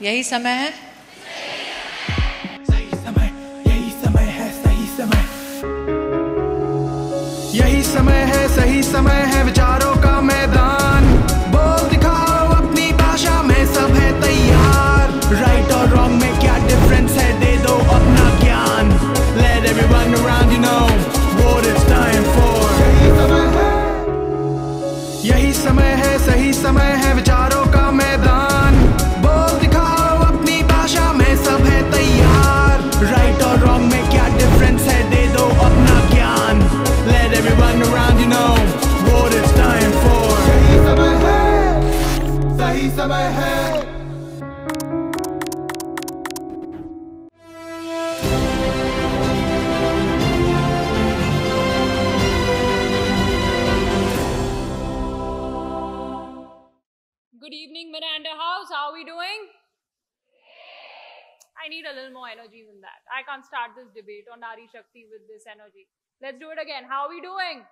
यही समय है, सही समय, यही समय है, सही समय। यही समय है, सही समय है, विचारों का मैदान। बोल दिखाओ अपनी भाषा में, सब है तैयार। राइट और रॉन्ग में क्या डिफरेंस है, दे दो अपना ज्ञान। Let everyone around you know what it's time for। यही समय है, यही समय है, सही समय है, विचारों का मैदान। बोल दिखाओ अपनी भाषा में, सब है तैयार। राइट और रॉन्ग में क्या डिफरेंस है, दे दो अपना ज्ञान। Let everyone around you know what it's time for। सही समय है, सही समय है। Good evening, Miranda House. How are we doing? I need a little more energy than that. I can't start this debate on Nari Shakti with this energy. Let's do it again. How are we doing?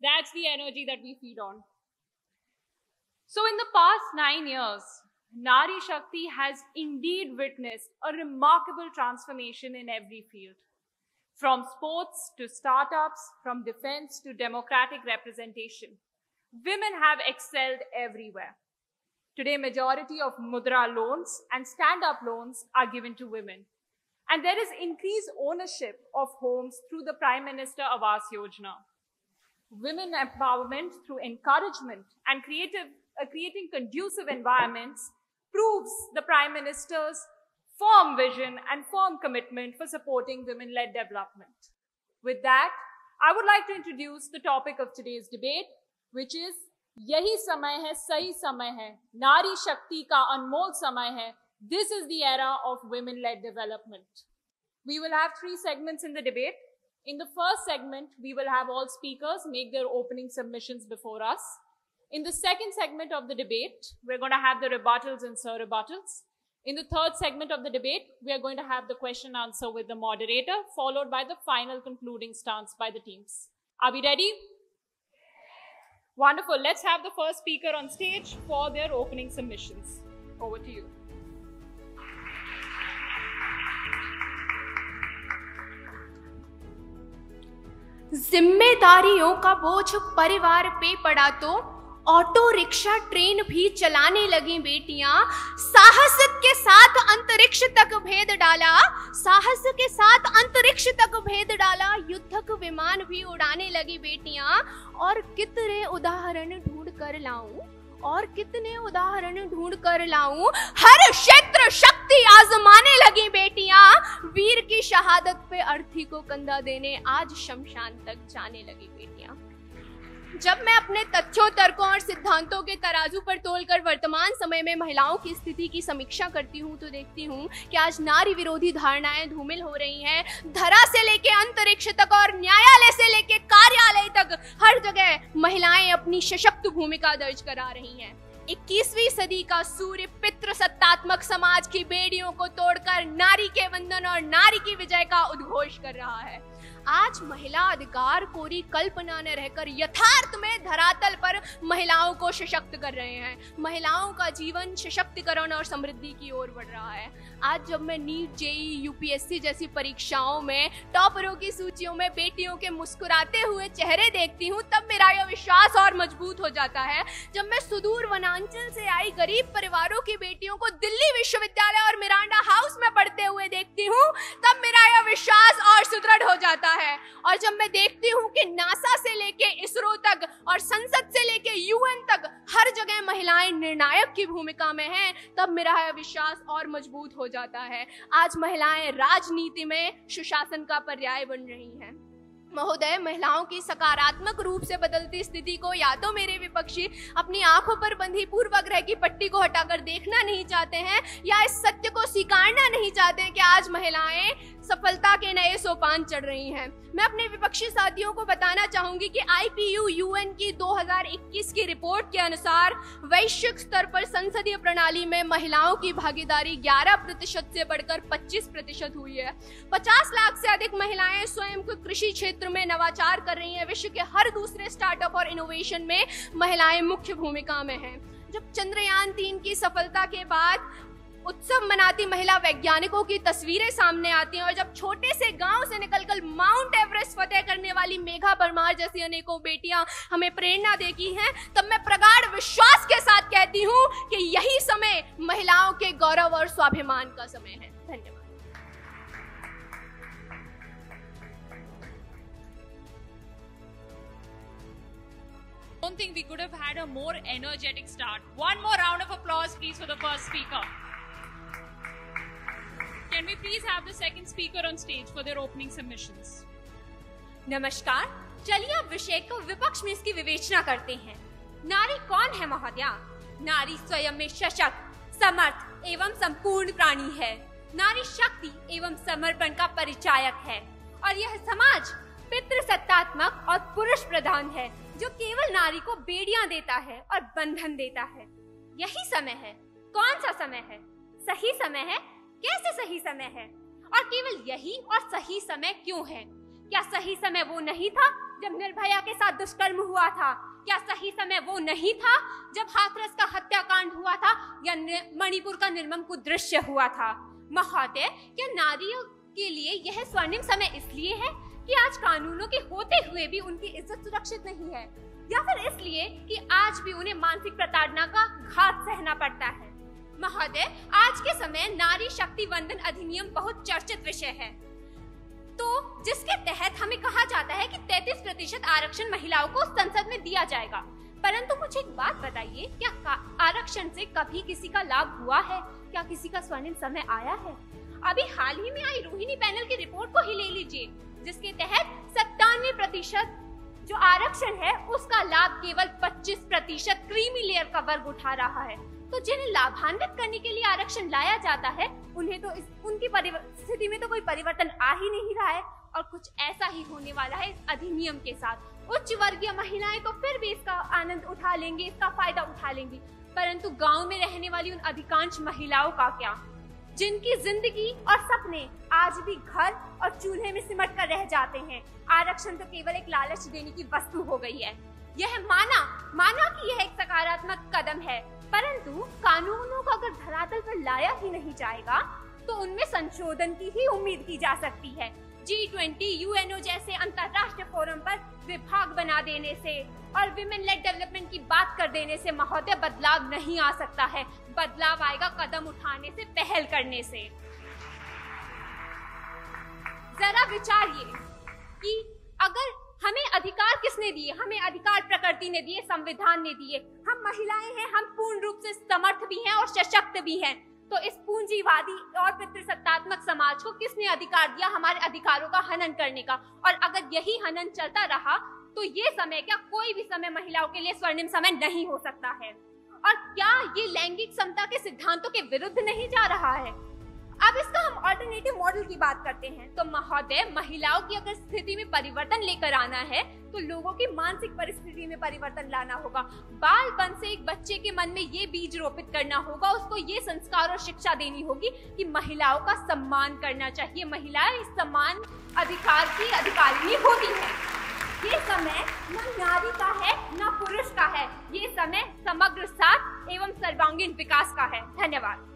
That's the energy that we feed on. So in the past 9 years, Nari Shakti has indeed witnessed a remarkable transformation in every field. From sports to startups, from defense to democratic representation. Women have excelled everywhere. Today, majority of mudra loans and stand-up loans are given to women. And there is increased ownership of homes through the Prime Minister Awas Yojana. Women empowerment through encouragement and creating conducive environments proves the Prime Minister's firm vision and firm commitment for supporting women-led development. With that, I would like to introduce the topic of today's debate, which is यही समय है, सही समय है, नारी शक्ति का अनमोल समय है. This is the era of women-led development. We will have 3 segments in the debate. In the first segment, we will have all speakers make their opening submissions before us. In the second segment of the debate, we're going to have the rebuttals and sir-rebuttals. In the third segment of the debate, we are going to have the question answer with the moderator, followed by the final concluding stance by the teams. Are we ready? Wonderful. Let's have the first speaker on stage for their opening submissions. Over to you. जिम्मेदारियों का बोझ परिवार पे पड़ा तो auto rickshaw train भी चलाने लगी बेटियां। साहस के साथ अंतरिक्ष तक भेद डाला, साहस के साथ अंतरिक्ष तक भेद डाला, युद्धक विमान भी उड़ाने लगी बेटियां। और कितने उदाहरण ढूंढ कर लाऊं, और कितने उदाहरण ढूंढ कर लाऊं, हर क्षेत्र शक्ति आजमाने लगी बेटियां। वीर की शहादत पे अर्थी को कंधा देने आज शमशान तक जाने लगी बेटियां। जब मैं अपने तथ्यों, तर्कों और सिद्धांतों के तराजू पर तोलकर वर्तमान समय में महिलाओं की स्थिति की समीक्षा करती हूँ तो देखती हूँ कि आज नारी विरोधी धारणाएं धूमिल हो रही हैं। धरा से लेके अंतरिक्ष तक और न्यायालय से लेके कार्यालय तक हर जगह महिलाएं अपनी सशक्त भूमिका दर्ज करा रही हैं। 21वीं सदी का सूर्य पितृ सत्तात्मक समाज की बेड़ियों को तोड़कर नारी के वंदन और नारी की विजय का उद्घोष कर रहा है। आज महिला अधिकार कोरी कल्पना न रहकर यथार्थ में धरातल पर महिलाओं को सशक्त कर रहे हैं। महिलाओं का जीवन सशक्तिकरण और समृद्धि की ओर बढ़ रहा है। आज जब मैं नीट, जेई, यूपीएससी जैसी परीक्षाओं में टॉपरों की सूचियों में बेटियों के मुस्कुराते हुए चेहरे देखती हूँ, तब मेरा यह विश्वास और मजबूत हो जाता है। जब मैं सुदूर वनांचल से आई गरीब परिवारों की बेटियों को दिल्ली विश्वविद्यालय और मिरांडा हाउस में पढ़ते हुए देखती हूँ, तब मेरा यह विश्वास और सुदृढ़ हो जाता है। और जब मैं देखती हूँ कि नासा से लेके इसरो तक और संसद से लेके यूएन तक हर जगह महिलाएं निर्णायक की भूमिका में हैं, तब मेरा यह विश्वास और मजबूत हो जाता है। आज महिलाएं राजनीति में सुशासन का पर्याय बन रही हैं। महोदय, महिलाओं की सकारात्मक रूप से बदलती स्थिति को या तो मेरे विपक्षी अपनी आंखों पर बंधी पूर्वाग्रह की पट्टी को हटाकर देखना नहीं चाहते हैं, या इस सत्य को स्वीकारना नहीं चाहते हैं कि आज महिलाएं सफलता के नए सोपान चढ़ रही हैं। मैं अपने विपक्षी साथियों को बताना चाहूंगी कि आईपीयू यूएन की 2021 की रिपोर्ट के अनुसार वैश्विक स्तर पर संसदीय प्रणाली में महिलाओं की भागीदारी 11% से बढ़कर 25% हुई है। 50 लाख से अधिक महिलाएं स्वयं को कृषि क्षेत्र में नवाचार कर रही हैं। विश्व के हर दूसरे स्टार्टअप और इनोवेशन में महिलाएं मुख्य भूमिका में हैं। जब चंद्रयान-3 की सफलता के बाद उत्सव मनाती महिला वैज्ञानिकों की तस्वीरें सामने आती हैं और जब छोटे से गांव से निकलकर माउंट एवरेस्ट फतेह करने वाली मेघा परमार जैसी अनेकों बेटियां हमें प्रेरणा देती हैं, तब मैं प्रगाढ़ विश्वास के साथ कहती हूं कि यही समय महिलाओं के गौरव और स्वाभिमान का समय है। धन्यवाद। I don't think we could have had a more energetic start. One more round of applause, please, for the first speaker. Can we please have the second speaker on stage for their opening submissions? नमस्कार, चलिए अब विषय को विपक्ष में इसकी विवेचना करते हैं। नारी कौन है महोदया? नारी स्वयं में सशक्त, समर्थ एवं संपूर्ण प्राणी है। नारी शक्ति एवं समर्पण का परिचायक है और यह समाज पितृसत्तात्मक और पुरुष प्रधान है जो केवल नारी को बेड़ियां देता है और बंधन देता है। यही समय है। कौन सा समय है? सही समय है। कैसे सही समय है? और केवल यही और सही समय क्यों है? क्या सही समय वो नहीं था जब निर्भया के साथ दुष्कर्म हुआ था? क्या सही समय वो नहीं था जब हाथरस का हत्याकांड हुआ था या मणिपुर का निर्मम कुदृश्य हुआ था? महोदय, क्या नारियों के लिए यह स्वर्णिम समय इसलिए है कि आज कानूनों के होते हुए भी उनकी इज्जत सुरक्षित नहीं है, या फिर इसलिए कि आज भी उन्हें मानसिक प्रताड़ना का घात सहना पड़ता है? महोदय, आज के समय नारी शक्ति वंदन अधिनियम बहुत चर्चित विषय है, तो जिसके तहत हमें कहा जाता है कि 33% आरक्षण महिलाओं को संसद में दिया जाएगा। परंतु मुझे एक बात बताइए, क्या आरक्षण से कभी किसी का लाभ हुआ है? क्या किसी का स्वर्णिम समय आया है? अभी हाल ही में आई रोहिणी पैनल की रिपोर्ट को ही ले लीजिए, जिसके तहत 97% जो आरक्षण है उसका लाभ केवल 25% क्रीमी लेयर का वर्ग उठा रहा है। तो जिन्हें लाभान्वित करने के लिए आरक्षण लाया जाता है, उन्हें तो उनकी स्थिति में तो कोई परिवर्तन आ ही नहीं रहा है और कुछ ऐसा ही होने वाला है इस अधिनियम के साथ। उच्च वर्गीय महिलाएं तो फिर भी इसका आनंद उठा लेंगे, इसका फायदा उठा लेंगी, परंतु गांव में रहने वाली उन अधिकांश महिलाओं का क्या, जिनकी जिंदगी और सपने आज भी घर और चूल्हे में सिमट कर रह जाते हैं? आरक्षण तो केवल एक लालच देने की वस्तु हो गई है। यह माना कि यह एक सकारात्मक कदम है, परंतु कानूनों को अगर धरातल पर लाया ही नहीं जाएगा तो उनमें संशोधन की ही उम्मीद की जा सकती है। G20, यूएनओ जैसे अंतर्राष्ट्रीय फोरम पर विभाग बना देने से और विमेन लेड डेवलपमेंट की बात कर देने से महोदय बदलाव नहीं आ सकता है। बदलाव आएगा कदम उठाने से, पहल करने से। जरा विचारिए कि अगर हमें अधिकार किसने दिए? हमें अधिकार प्रकृति ने दिए, संविधान ने दिए। हम महिलाएं हैं, हम पूर्ण रूप से समर्थ भी हैं और सशक्त भी हैं। तो इस पूंजीवादी और पितृसत्तात्मक समाज को किसने अधिकार दिया हमारे अधिकारों का हनन करने का? और अगर यही हनन चलता रहा तो ये समय क्या कोई भी समय महिलाओं के लिए स्वर्णिम समय नहीं हो सकता है? और क्या ये लैंगिक समता के सिद्धांतों के विरुद्ध नहीं जा रहा है? अब इसका हम अल्टरनेटिव मॉडल की बात करते हैं तो महोदय, महिलाओं की अगर स्थिति में परिवर्तन लेकर आना है तो लोगों की मानसिक परिस्थिति में परिवर्तन लाना होगा। बालपन से एक बच्चे के मन में ये बीज रोपित करना होगा, उसको ये संस्कार और शिक्षा देनी होगी कि महिलाओं का सम्मान करना चाहिए, महिलाएं इस समान अधिकार की अधिकारिणी होती है। ये समय न नारी का है न पुरुष का है, ये समय समग्र साथ एवं सर्वांगीण विकास का है। धन्यवाद।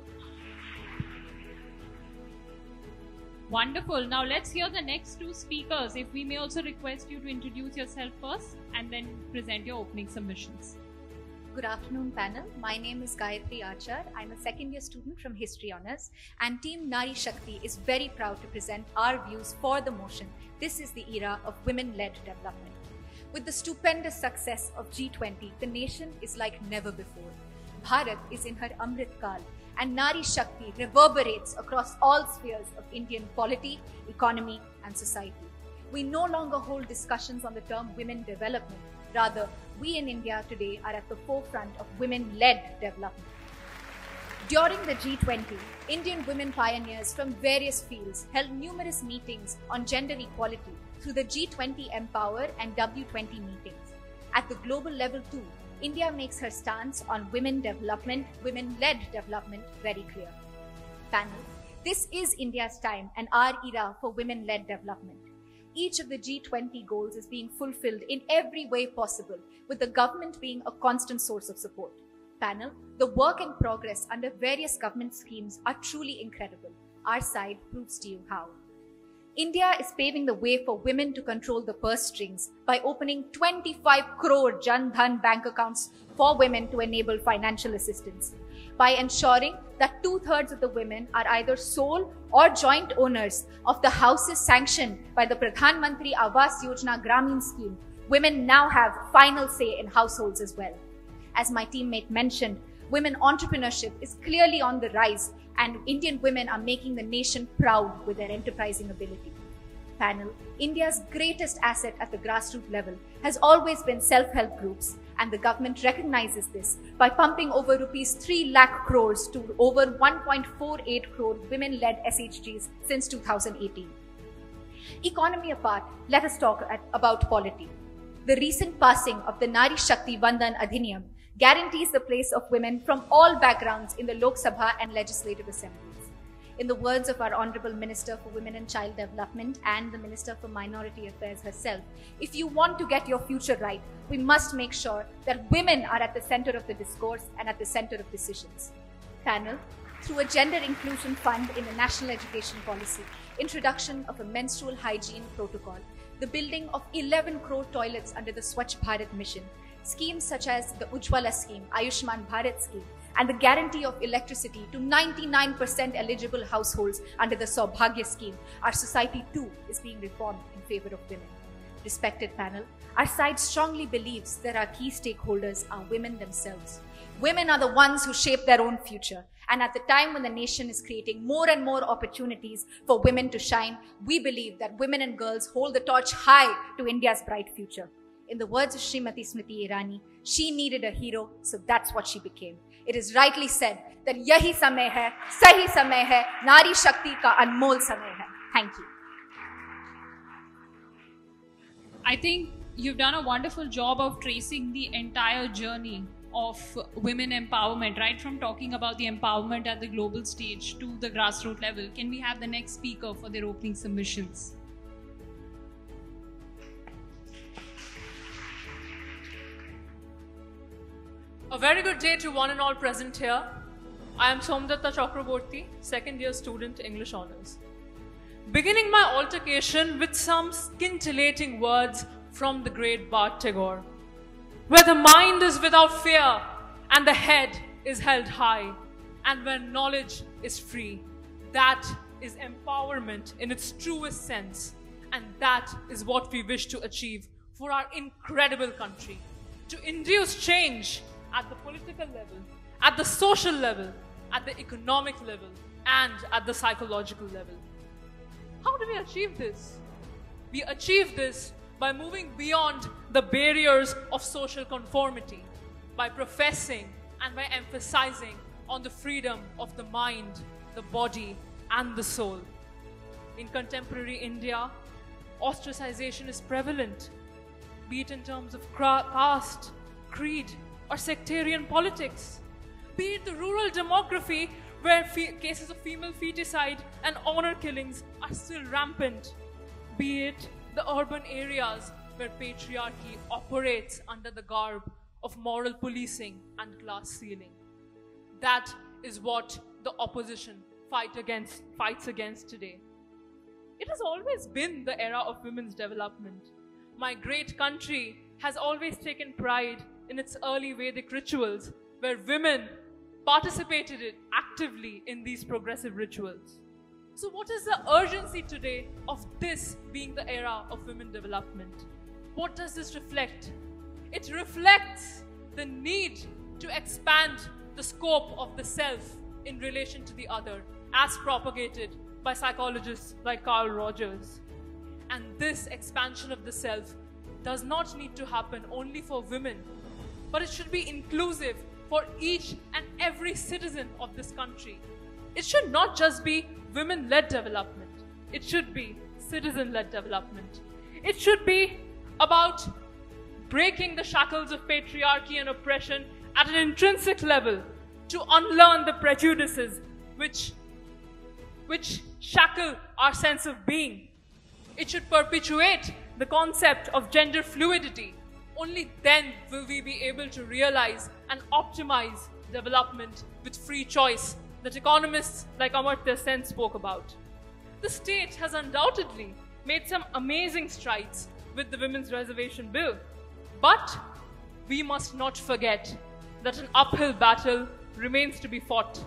Wonderful. Now let's hear the next two speakers. If we may also request you to introduce yourself first and then present your opening submissions. Good afternoon, panel. My name is Gayatri Achar. I'm a second year student from History Honours, and Team Nari Shakti is very proud to present our views for the motion. This is the era of women-led development. With the stupendous success of G20, the nation is like never before. Bharat is in her Amrit Kal, and Nari Shakti reverberates across all spheres of Indian polity, economy, and society. We no longer hold discussions on the term women development. Rather, we in India today are at the forefront of women-led development. During the G20, Indian women pioneers from various fields held numerous meetings on gender equality through the G20 Empower and W20 meetings. At the global level too, India makes her stance on women development, women-led development very clear. Panel, this is India's time and our era for women-led development. Each of the G20 goals is being fulfilled in every way possible, with the government being a constant source of support. Panel, the work in progress under various government schemes are truly incredible. Our side proves to you how. India is paving the way for women to control the purse strings by opening 25 crore Jan Dhan bank accounts for women to enable financial assistance, by ensuring that 2/3 of the women are either sole or joint owners of the houses sanctioned by the Pradhan Mantri Awas Yojana Gramin scheme. Women now have final say in households as well. As my teammate mentioned, women entrepreneurship is clearly on the rise, and Indian women are making the nation proud with their enterprising ability. Panel, India's greatest asset at the grassroots level has always been self-help groups, and the government recognizes this by pumping over rupees 3 lakh crores to over 1.48 crore women-led SHGs since 2018. Economy apart, let us talk about polity. The recent passing of the Nari Shakti Vandan Adhiniyam guarantees the place of women from all backgrounds in the Lok Sabha and legislative assemblies. In the words of our Honorable Minister for Women and Child Development and the Minister for Minority Affairs herself, if you want to get your future right, we must make sure that women are at the center of the discourse and at the center of decisions. Panel, through a gender inclusion fund in the National Education Policy, introduction of a menstrual hygiene protocol, the building of 11 crore toilets under the Swachh Bharat mission, schemes such as the Ujjwala scheme, Ayushman Bharat scheme, and the guarantee of electricity to 99% eligible households under the Saubhagya scheme, our society too is being reformed in favor of women. Respected panel, our side strongly believes that our key stakeholders are women themselves. Women are the ones who shape their own future. And at the time when the nation is creating more and more opportunities for women to shine, we believe that women and girls hold the torch high to India's bright future. In the words of Srimati Smriti Irani, she needed a hero, so that's what she became. It is rightly said that Yahi Samay Hai, Sahi Samay Hai, Nari Shakti ka Anmol Samay Hai. Thank you. I think you've done a wonderful job of tracing the entire journey of women empowerment, right from talking about the empowerment at the global stage to the grassroots level. Can we have the next speaker for their opening submissions? A very good day to one and all present here. I am Somdatta Chakraborty, second year student, English Honours. Beginning my altercation with some scintillating words from the great Bart Tagore, where the mind is without fear and the head is held high, and where knowledge is free. That is empowerment in its truest sense, and that is what we wish to achieve for our incredible country, to induce change at the political level, at the social level, at the economic level, and at the psychological level. How do we achieve this? We achieve this by moving beyond the barriers of social conformity, by professing and by emphasizing on the freedom of the mind, the body, and the soul. In contemporary India, ostracization is prevalent, be it in terms of caste, creed, or sectarian politics, be it the rural demography where cases of female feticide and honor killings are still rampant, be it the urban areas where patriarchy operates under the garb of moral policing and glass ceiling. That is what the opposition fights against today. It has always been the era of women's development. My great country has always taken pride in its early Vedic rituals, where women participated actively in these progressive rituals. So what is the urgency today of this being the era of women development? What does this reflect? It reflects the need to expand the scope of the self in relation to the other, as propagated by psychologists like Carl Rogers. And this expansion of the self does not need to happen only for women, but it should be inclusive for each and every citizen of this country. It should not just be women-led development. It should be citizen-led development. It should be about breaking the shackles of patriarchy and oppression at an intrinsic level to unlearn the prejudices which shackle our sense of being. It should perpetuate the concept of gender fluidity, Only then will we be able to realize and optimize development with free choice that economists like Amartya Sen spoke about. The state has undoubtedly made some amazing strides with the Women's Reservation Bill, but we must not forget that an uphill battle remains to be fought.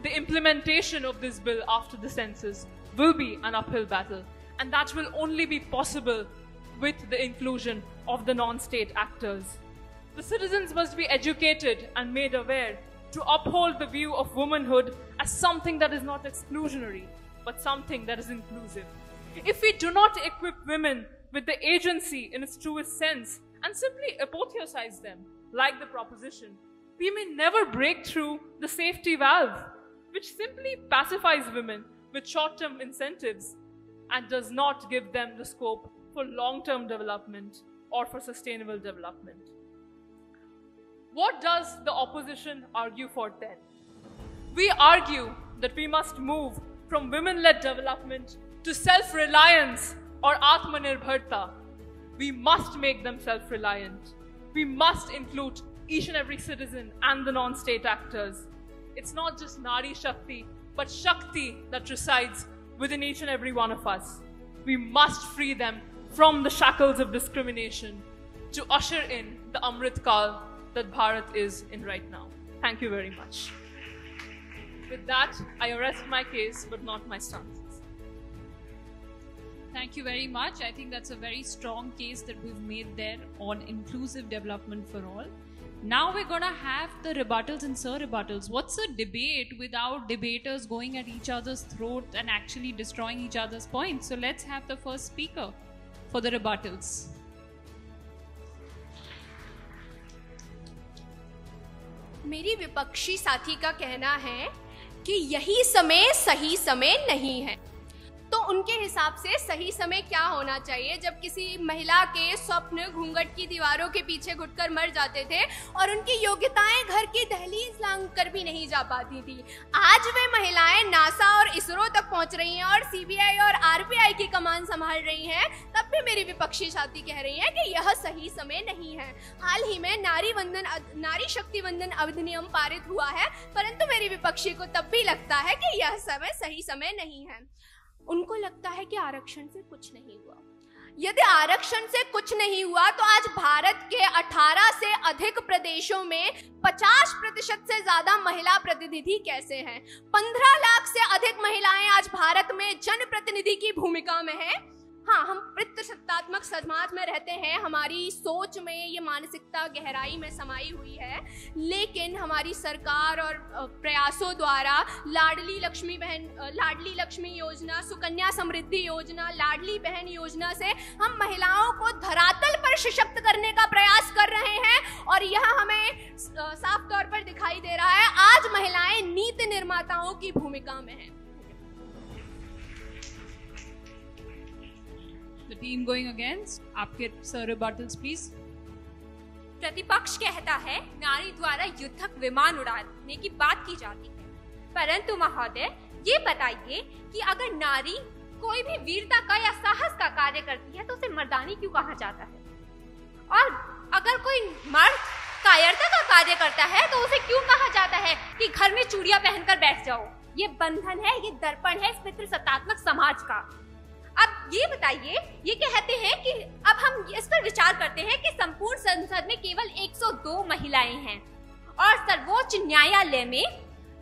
The implementation of this bill after the census will be an uphill battle, and that will only be possible with the inclusion of the non-state actors. The citizens must be educated and made aware to uphold the view of womanhood as something that is not exclusionary, but something that is inclusive. If we do not equip women with the agency in its truest sense and simply apotheosize them, like the proposition, we may never break through the safety valve, which simply pacifies women with short-term incentives and does not give them the scope for long-term development or for sustainable development. What does the opposition argue for then? We argue that we must move from women-led development to self-reliance or Atmanirbharta. We must make them self-reliant. We must include each and every citizen and the non-state actors. It's not just Nari Shakti, but Shakti that resides within each and every one of us. We must free them from the shackles of discrimination to usher in the Amrit Kal that Bharat is in right now. Thank you very much. With that, I arrest my case, but not my stances. Thank you very much. I think that's a very strong case that we've made there on inclusive development for all. Now we're gonna have the rebuttals and sur-rebuttals. What's a debate without debaters going at each other's throat and actually destroying each other's points? So let's have the first speaker for the rebuttals. मेरी विपक्षी साथी का कहना है कि यही समय सही समय नहीं है। तो उनके हिसाब से सही समय क्या होना चाहिए? जब किसी महिला के स्वप्न घूंघट की दीवारों के पीछे घुटकर मर जाते थे और उनकी योग्यताएं घर की दहलीज लांघ कर भी नहीं जा पाती थी। आज वे महिलाएं नासा और इसरो तक पहुंच रही हैं और सीबीआई और आरबीआई की कमान संभाल रही हैं, तब भी मेरी विपक्षी साथी कह रही है कि यह सही समय नहीं है। हाल ही में नारी शक्ति वंदन अधिनियम पारित हुआ है, परंतु मेरी विपक्षी को तब भी लगता है कि यह समय सही समय नहीं है। उनको लगता है कि आरक्षण से कुछ नहीं हुआ। यदि आरक्षण से कुछ नहीं हुआ तो आज भारत के 18 से अधिक प्रदेशों में 50% से ज्यादा महिला प्रतिनिधि कैसे हैं? 15 लाख से अधिक महिलाएं आज भारत में जनप्रतिनिधि की भूमिका में हैं। हाँ, हम पितृसत्तात्मक समाज में रहते हैं, हमारी सोच में ये मानसिकता गहराई में समाई हुई है, लेकिन हमारी सरकार और प्रयासों द्वारा लाडली लक्ष्मी योजना, सुकन्या समृद्धि योजना, लाडली बहन योजना से हम महिलाओं को धरातल पर सशक्त करने का प्रयास कर रहे हैं और यह हमें साफ तौर पर दिखाई दे रहा है। आज महिलाएं नीति निर्माताओं की भूमिका में हैं। The team going against, आपके sir rebuttals please. प्रतिपक्ष कहता है नारी द्वारा युद्धक विमान उड़ाने की बात की जाती है, परंतु महोदय ये बताइए कि अगर नारी कोई भी वीरता का या साहस का कार्य करती है तो उसे मर्दानी क्यों कहा जाता है? और अगर कोई मर्द कायरता का कार्य करता है तो उसे क्यों कहा जाता है कि घर में चूड़ियां पहनकर बैठ जाओ? ये बंधन है, ये दर्पण है इस पितृसत्तात्मक समाज का। अब ये बताइए, ये कहते हैं कि अब हम इस पर विचार करते हैं कि संपूर्ण संसद में केवल 102 महिलाएं हैं और सर्वोच्च न्यायालय में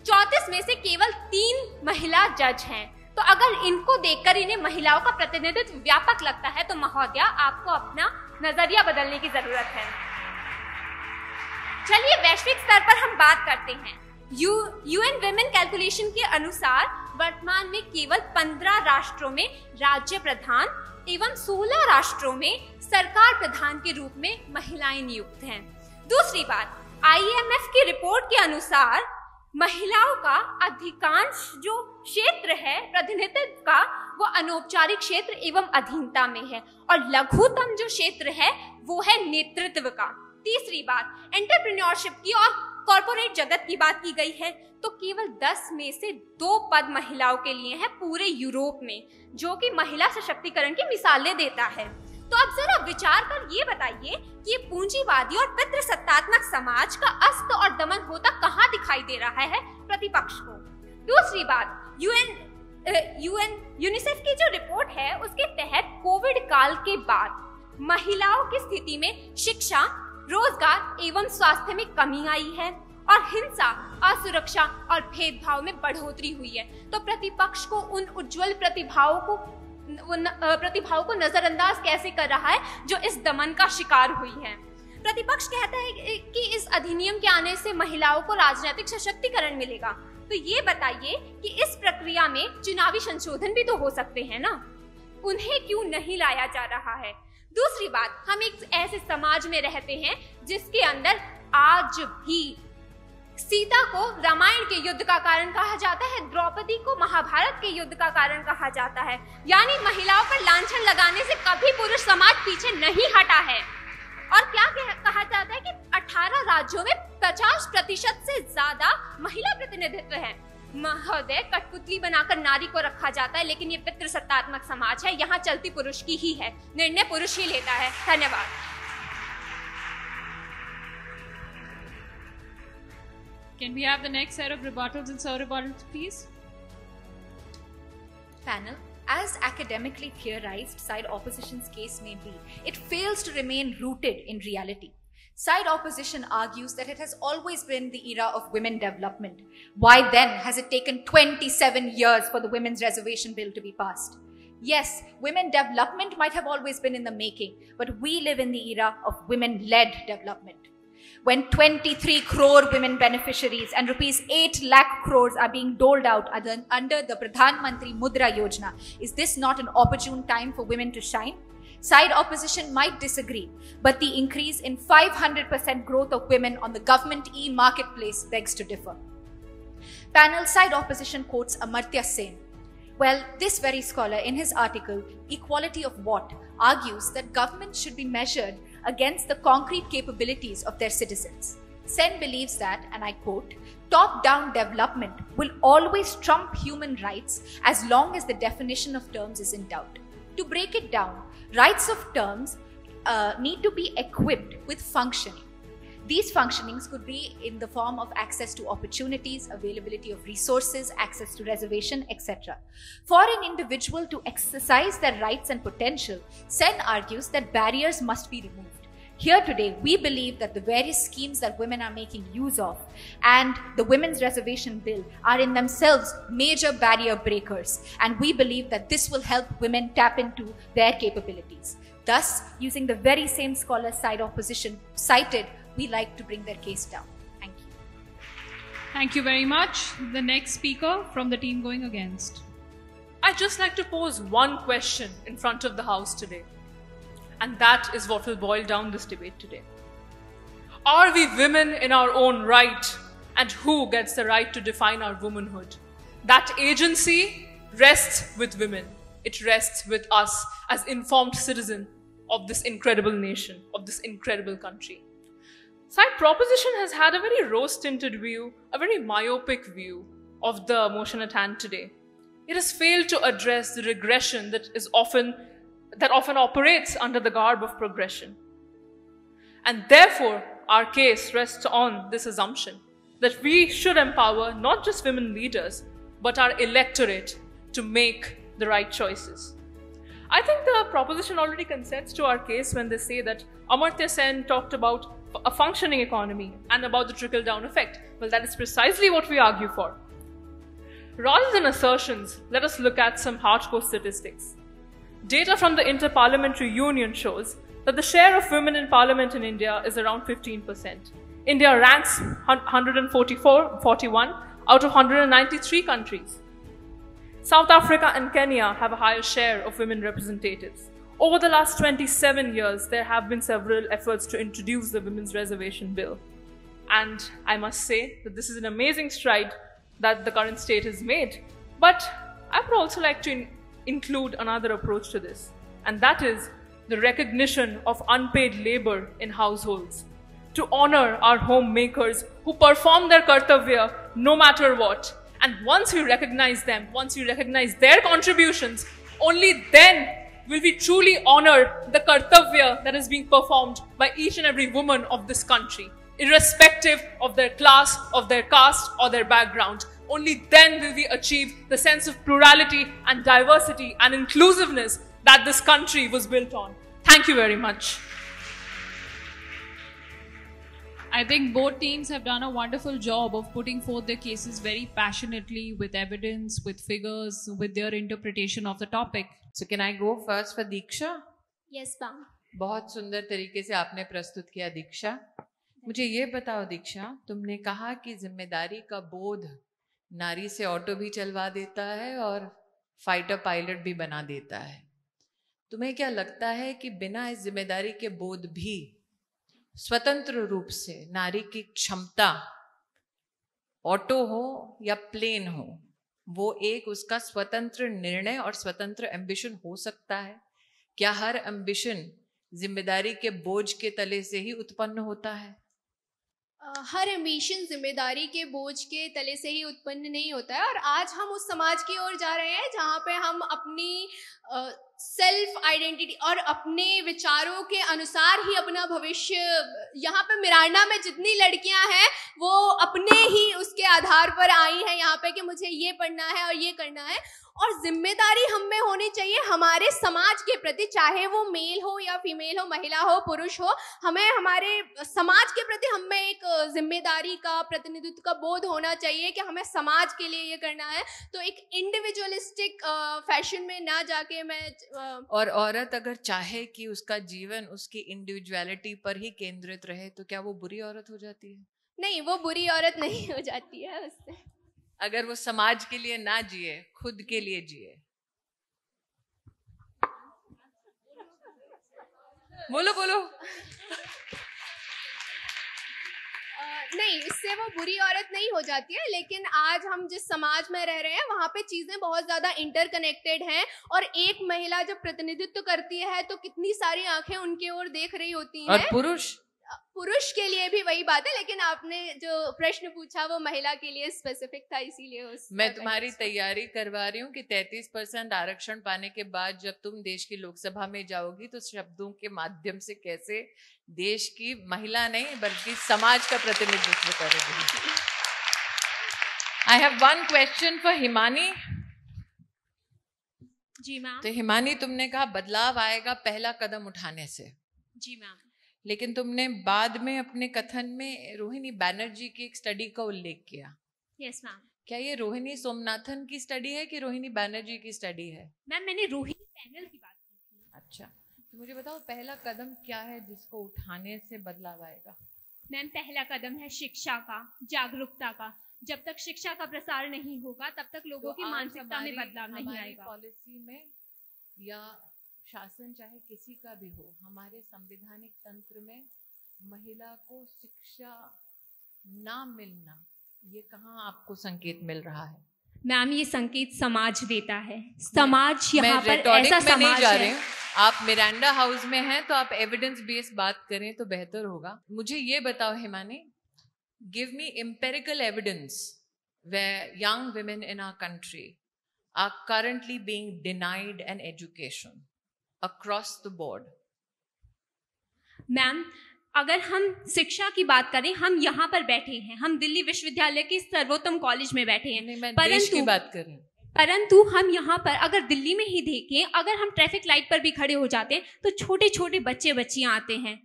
34 में से केवल 3 महिला जज हैं। तो अगर इनको देखकर इन्हें महिलाओं का प्रतिनिधित्व व्यापक लगता है तो महोदया आपको अपना नजरिया बदलने की जरूरत है। चलिए वैश्विक स्तर पर हम बात करते हैं। यूएन विमेन कैलकुलेशन के अनुसार वर्तमान में केवल 15 राष्ट्रों में राज्य प्रधान एवं 16 राष्ट्रों में सरकार प्रधान के रूप में महिलाएं नियुक्त हैं। दूसरी बात, आईएमएफ की रिपोर्ट के अनुसार महिलाओं का अधिकांश जो क्षेत्र है प्रतिनिधित्व का वो अनौपचारिक क्षेत्र एवं अधीनता में है और लघुतम जो क्षेत्र है वो है नेतृत्व का। तीसरी बात, एंटरप्रेन्योरशिप की और कॉर्पोरेट जगत की बात की गई है तो केवल 10 में से 2 पद महिलाओं के लिए हैं पूरे यूरोप में, जो कि महिला सशक्तिकरण की मिसालें देता है। तो अब जरा विचार कर ये बताइए कि पूंजीवादी और पितृसत्तात्मक समाज का अस्त और दमन होता कहाँ दिखाई दे रहा है प्रतिपक्ष को। दूसरी बात, यूनिसेफ की जो रिपोर्ट है उसके तहत कोविड काल के बाद महिलाओं की स्थिति में शिक्षा, रोजगार एवं स्वास्थ्य में कमी आई है और हिंसा, असुरक्षा और भेदभाव में बढ़ोतरी हुई है। तो प्रतिपक्ष को उन उज्जवल प्रतिभाओं को नजरअंदाज कैसे कर रहा है जो इस दमन का शिकार हुई है। प्रतिपक्ष कहता है कि इस अधिनियम के आने से महिलाओं को राजनीतिक सशक्तिकरण मिलेगा। तो ये बताइए कि इस प्रक्रिया में चुनावी संशोधन भी तो हो सकते हैं ना, उन्हें क्यों नहीं लाया जा रहा है। दूसरी बात, हम एक ऐसे समाज में रहते हैं जिसके अंदर आज भी सीता को रामायण के युद्ध का कारण कहा जाता है, द्रौपदी को महाभारत के युद्ध का कारण कहा जाता है। यानी महिलाओं पर लांछन लगाने से कभी पुरुष समाज पीछे नहीं हटा है। और क्या कहा जाता है कि 18 राज्यों में 50% से ज्यादा महिला प्रतिनिधित्व है। महोदय, कठपुतली बनाकर नारी को रखा जाता है, लेकिन ये पितृसत्तात्मक समाज है, यहाँ चलती पुरुष की ही है, निर्णय पुरुष ही लेता है। धन्यवाद। Can we have the next set of rebuttals and sub-rebuttals, please? Panel, as academically theorized side opposition's case may be, it fails to remain rooted in reality. Side opposition argues that it has always been the era of women development. Why then has it taken 27 years for the Women's Reservation Bill to be passed? Yes, women development might have always been in the making, but we live in the era of women-led development. When 23 crore women beneficiaries and rupees 8 lakh crores are being doled out under the Pradhan Mantri Mudra Yojana, is this not an opportune time for women to shine? Side opposition might disagree, but the increase in 500% growth of women on the government e-marketplace begs to differ. Panel, side opposition quotes Amartya Sen. Well, this very scholar in his article, Equality of What, argues that government should be measured against the concrete capabilities of their citizens. Sen believes that, and I quote, top-down development will always trump human rights as long as the definition of terms is in doubt. To break it down, rights of terms need to be equipped with functioning. These functionings could be in the form of access to opportunities, availability of resources, access to reservation, etc. For an individual to exercise their rights and potential, Sen argues that barriers must be removed. Here today, we believe that the various schemes that women are making use of and the Women's Reservation Bill are in themselves major barrier breakers, and we believe that this will help women tap into their capabilities. Thus, using the very same scholar's side opposition cited, we like to bring their case down. Thank you. Thank you very much. The next speaker from the team going against. I'd just like to pose one question in front of the House today. And that is what will boil down this debate today. Are we women in our own right? And who gets the right to define our womanhood? That agency rests with women. It rests with us as informed citizens of this incredible nation, of this incredible country. Side proposition has had a very rose-tinted view, a very myopic view of the motion at hand today. It has failed to address the regression that often operates under the garb of progression. And therefore, our case rests on this assumption that we should empower not just women leaders, but our electorate to make the right choices. I think the proposition already consents to our case when they say that Amartya Sen talked about a functioning economy and about the trickle-down effect. Well, that is precisely what we argue for. Rather than assertions, let us look at some hardcore statistics. Data from the Inter-Parliamentary Union shows that the share of women in parliament in India is around 15%. India ranks 141 out of 193 countries. South Africa and Kenya have a higher share of women representatives. Over the last 27 years, there have been several efforts to introduce the Women's Reservation Bill. And I must say that this is an amazing stride that the current state has made. But I would also like to include another approach to this, and that is the recognition of unpaid labor in households. To honor our homemakers who perform their kartavya no matter what. And once we recognize them, once we recognize their contributions, only then will we truly honor the kartavya that is being performed by each and every woman of this country, irrespective of their class, of their caste or their background. Only then will we achieve the sense of plurality and diversity and inclusiveness that this country was built on. Thank you very much. I think both teams have done a wonderful job of putting forth their cases very passionately, with evidence, with figures, with their interpretation of the topic. So can I go first for Diksha? Yes, ma'am. बहुत सुंदर तरीके से आपने प्रस्तुत किया दीक्षा। मुझे ये बताओ दीक्षा, तुमने कहा कि जिम्मेदारी का बोध नारी से ऑटो भी चलवा देता है और फाइटर पायलट भी बना देता है। तुम्हें क्या लगता है कि बिना इस जिम्मेदारी के बोध भी स्वतंत्र रूप से नारी की क्षमता, ऑटो हो या प्लेन हो, वो एक उसका स्वतंत्र निर्णय और स्वतंत्र एम्बिशन हो सकता है? क्या हर एम्बिशन जिम्मेदारी के बोझ के तले से ही उत्पन्न होता है? हर एम्बिशन जिम्मेदारी के बोझ के तले से ही उत्पन्न नहीं होता है। और आज हम उस समाज की ओर जा रहे हैं जहाँ पे हम अपनी सेल्फ आइडेंटिटी और अपने विचारों के अनुसार ही अपना भविष्य, यहाँ पे मिरांडा में जितनी लड़कियां हैं वो अपने ही उसके आधार पर आई हैं यहाँ पे कि मुझे ये पढ़ना है और ये करना है। और जिम्मेदारी हम में होनी चाहिए हमारे समाज के प्रति, चाहे वो मेल हो या फीमेल हो, महिला हो पुरुष हो, हमें हमारे समाज के प्रति हमें एक जिम्मेदारी का, प्रतिनिधित्व का बोध होना चाहिए कि हमें समाज के लिए ये करना है। तो एक इंडिविजुअलिस्टिक फैशन में ना जाके मैं और औरत अगर चाहे कि उसका जीवन उसकी इंडिविजुअलिटी पर ही केंद्रित रहे तो क्या वो बुरी औरत हो जाती है? नहीं, वो बुरी औरत नहीं हो जाती है उससे। अगर वो समाज के लिए ना जिए, खुद के लिए जिए। बोलो बोलो। नहीं, इससे वो बुरी औरत नहीं हो जाती है, लेकिन आज हम जिस समाज में रह रहे हैं वहाँ पे चीजें बहुत ज्यादा इंटरकनेक्टेड हैं। और एक महिला जब प्रतिनिधित्व करती है तो कितनी सारी आंखें उनके ओर देख रही होती हैं। और पुरुष के लिए भी वही बात है, लेकिन आपने जो प्रश्न पूछा वो महिला के लिए स्पेसिफिक था, इसीलिए मैं तुम्हारी तैयारी करवा रही हूँ कि 33% आरक्षण पाने के बाद जब तुम देश की लोकसभा में जाओगी तो शब्दों के माध्यम से कैसे देश की महिला नहीं बल्कि समाज का प्रतिनिधित्व करोगी। I have one question for Himani. जी मैम। तो हिमानी, तुमने कहा बदलाव आएगा पहला कदम उठाने से। जी मैम। लेकिन तुमने बाद में अपने कथन में रोहिणी बैनर्जी की एक स्टडी का उल्लेख किया। Yes ma'am. क्या ये रोहिणी सोमनाथन की स्टडी है कि रोहिणी बैनर्जी की स्टडी है? मैम, मैंने रोहिणी पैनल की बात की थी। अच्छा, तो मुझे बताओ पहला कदम क्या है जिसको उठाने से बदलाव आएगा? मैम, पहला कदम है शिक्षा का, जागरूकता का। जब तक शिक्षा का प्रसार नहीं होगा तब तक लोगों की मानसिकता में बदलाव नहीं आएगा। पॉलिसी में या शासन चाहे किसी का भी हो, हमारे संवैधानिक तंत्र में महिला को शिक्षा ना मिलना, ये कहाँ आपको संकेत मिल रहा है? मैम, ये संकेत समाज देता है। समाज यहाँ पर ऐसा समाज है। आप मिरांडा हाउस में हैं तो आप एविडेंस बेस्ड बात करें तो बेहतर होगा। मुझे ये बताओ Himani, give me empirical evidence where young women in our country are currently being denied an education across the board. Ma'am, अगर हम शिक्षा की बात करें, हम यहाँ पर बैठे हैं, हम दिल्ली विश्वविद्यालय के सर्वोत्तम कॉलेज में बैठे हैं। मैं देश की बात कर रही हूँ। परंतु हम यहाँ पर अगर दिल्ली में ही देखें, अगर हम ट्रैफिक लाइट पर भी खड़े हो जाते हैं तो छोटे छोटे बच्चे बच्चियां आते हैं,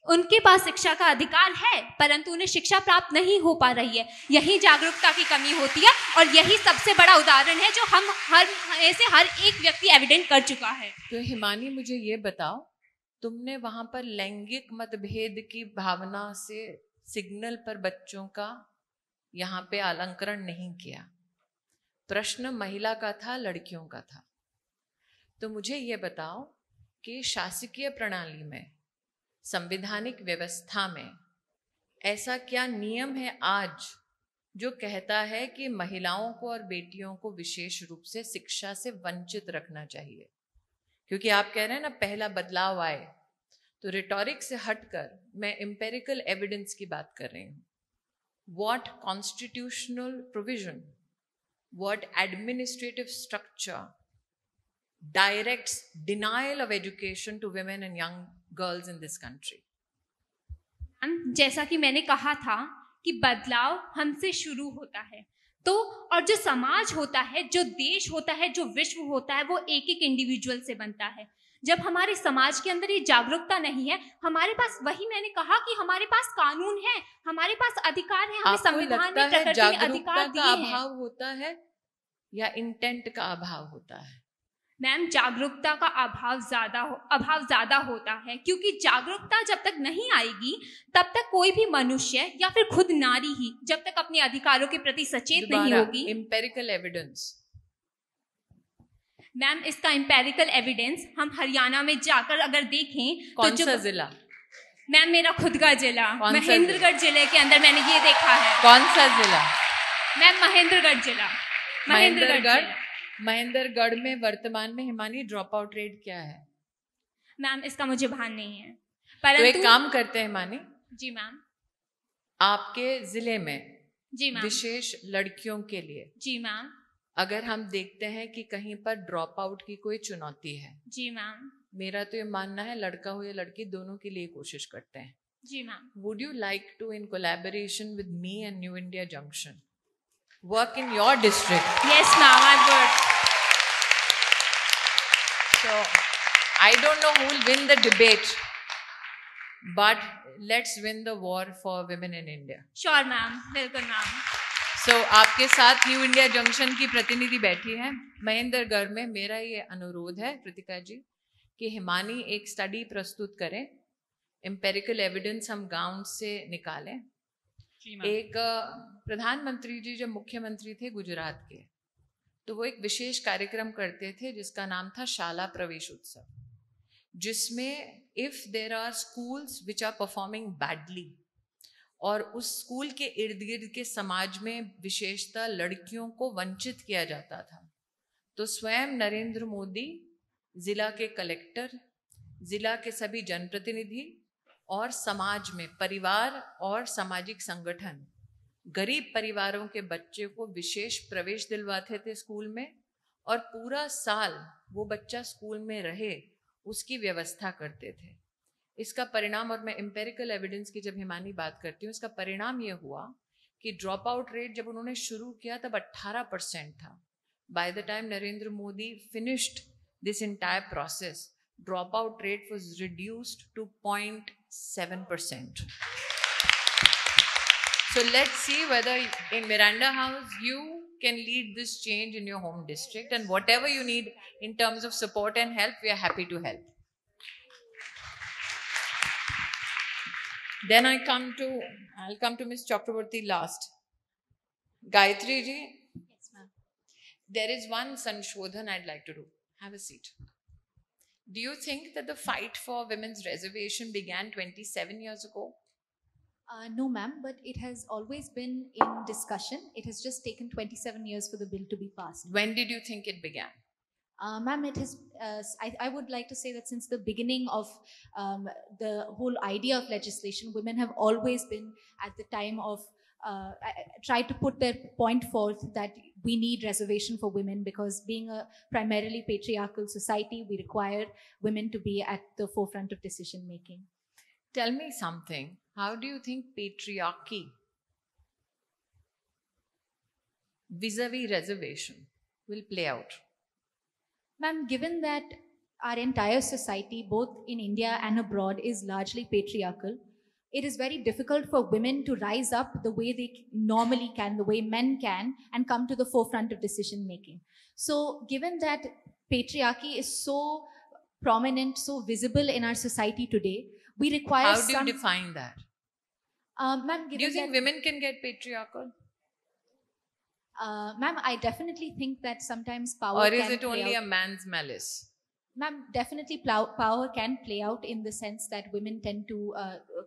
उनके पास शिक्षा का अधिकार है परंतु उन्हें शिक्षा प्राप्त नहीं हो पा रही है। यही जागरूकता की कमी होती है और यही सबसे बड़ा उदाहरण है जो हम हर एक व्यक्ति एविडेंट कर चुका है। तो हिमानी, मुझे ये बताओ, तुमने वहां पर लैंगिक मतभेद की भावना से सिग्नल पर बच्चों का यहाँ पे अलंकरण नहीं किया। प्रश्न महिला का था, लड़कियों का था। तो मुझे ये बताओ कि शासकीय प्रणाली में, संवैधानिक व्यवस्था में ऐसा क्या नियम है आज जो कहता है कि महिलाओं को और बेटियों को विशेष रूप से शिक्षा से वंचित रखना चाहिए? क्योंकि आप कह रहे हैं ना पहला बदलाव आए, तो रिटोरिक से हटकर मैं एम्पिरिकल एविडेंस की बात कर रही हूँ। What constitutional provision, what administrative structure directs denial of education to women and young girls in this country. जैसा कि मैंने कहा था कि बदलाव हमसे शुरू होता है, तो और जो समाज होता है, जो देश होता है, जो विश्व होता है, वो एक एक इंडिविजुअल से बनता है. जब हमारे समाज के अंदर ये जागरूकता नहीं है, हमारे पास, वही मैंने कहा कि हमारे पास कानून है, हमारे पास अधिकार है, हमें संविधान में प्रकृति ने अधिकार दिए हैं. अभाव होता है या इंटेंट का अभाव होता है? मैम, जागरूकता का अभाव ज्यादा होता है, क्योंकि जागरूकता जब तक नहीं आएगी तब तक कोई भी मनुष्य या फिर खुद नारी ही जब तक अपने अधिकारों के प्रति सचेत नहीं होगी. Empirical evidence. मैम, इसका एम्पेरिकल एविडेंस हम हरियाणा में जाकर अगर देखें, कौन सा जिला? मैम, मेरा खुद का जिला महेंद्रगढ़ जिले के अंदर मैंने ये देखा है. कौन सा जिला? मैम, महेंद्रगढ़ जिला. महेंद्रगढ़ में वर्तमान में हिमानी ड्रॉप आउट रेट क्या है? मैम, इसका मुझे भान नहीं है, परंतु तो एक काम करते हैं हिमानी. जी मैम. आपके जिले में जी मैम विशेष लड़कियों के लिए, जी मैम, अगर हम देखते हैं कि कहीं पर ड्रॉप आउट की कोई चुनौती है, जी मैम, मेरा तो ये मानना है लड़का हो या लड़की दोनों के लिए कोशिश करते हैं. जी ma'am. Would you like to, in collaboration with me and New India Junction, work in your district? Yes ma'am, I would. So I don't know who will win the debate, but let's win the war for women in India. Sure ma'am, बिल्कुल ma'am. So आपके साथ new India junction की प्रतिनिधि बैठी है महेंद्रगढ़ में. मेरा ये अनुरोध है कृतिका जी कि हिमानी एक स्टडी प्रस्तुत करें, एम्पेरिकल एविडेंस हम गांव से निकालें. एक प्रधानमंत्री जी जब मुख्यमंत्री थे गुजरात के, तो वो एक विशेष कार्यक्रम करते थे जिसका नाम था शाला प्रवेश उत्सव, जिसमें if there are schools which are performing badly और उस स्कूल के इर्द गिर्द के समाज में विशेषतः लड़कियों को वंचित किया जाता था, तो स्वयं नरेंद्र मोदी, जिला के कलेक्टर, जिला के सभी जनप्रतिनिधि और समाज में परिवार और सामाजिक संगठन गरीब परिवारों के बच्चे को विशेष प्रवेश दिलवाते थे स्कूल में, और पूरा साल वो बच्चा स्कूल में रहे उसकी व्यवस्था करते थे. इसका परिणाम, और मैं एम्पेरिकल एविडेंस की जब हिमानी बात करती हूँ, इसका परिणाम ये हुआ कि ड्रॉप आउट रेट जब उन्होंने शुरू किया तब 18% था. By the time Narendra Modi finished this entire process, drop out rate was reduced to 0.7%. So let's see whether in Miranda House you can lead this change in your home district, and whatever you need in terms of support and help, we are happy to help. Then I'll come to Ms. Chakraborty last. Gayatri ji. Yes, ma'am. There is one Sanshodhan I'd like to do. Have a seat. Do you think that the fight for women's reservation began 27 years ago? No, ma'am, but it has always been in discussion. It has just taken 27 years for the bill to be passed. When did you think it began? Ma'am, it has. I would like to say that since the beginning of the whole idea of legislation, women have always been at the time of tried to put their point forth that we need reservation for women, because being a primarily patriarchal society, we require women to be at the forefront of decision making. Tell me something. How do you think patriarchy vis-a-vis reservation will play out? Ma'am, given that our entire society, both in India and abroad, is largely patriarchal, it is very difficult for women to rise up the way they normally can, the way men can, and come to the forefront of decision making. So given that patriarchy is so prominent, so visible in our society today, we require How do you define that? Ma'am, do you think women can get patriarchal? Ma'am, I definitely think that sometimes power Or is can it only out. a man's malice? Ma'am, definitely power can play out in the sense that women tend to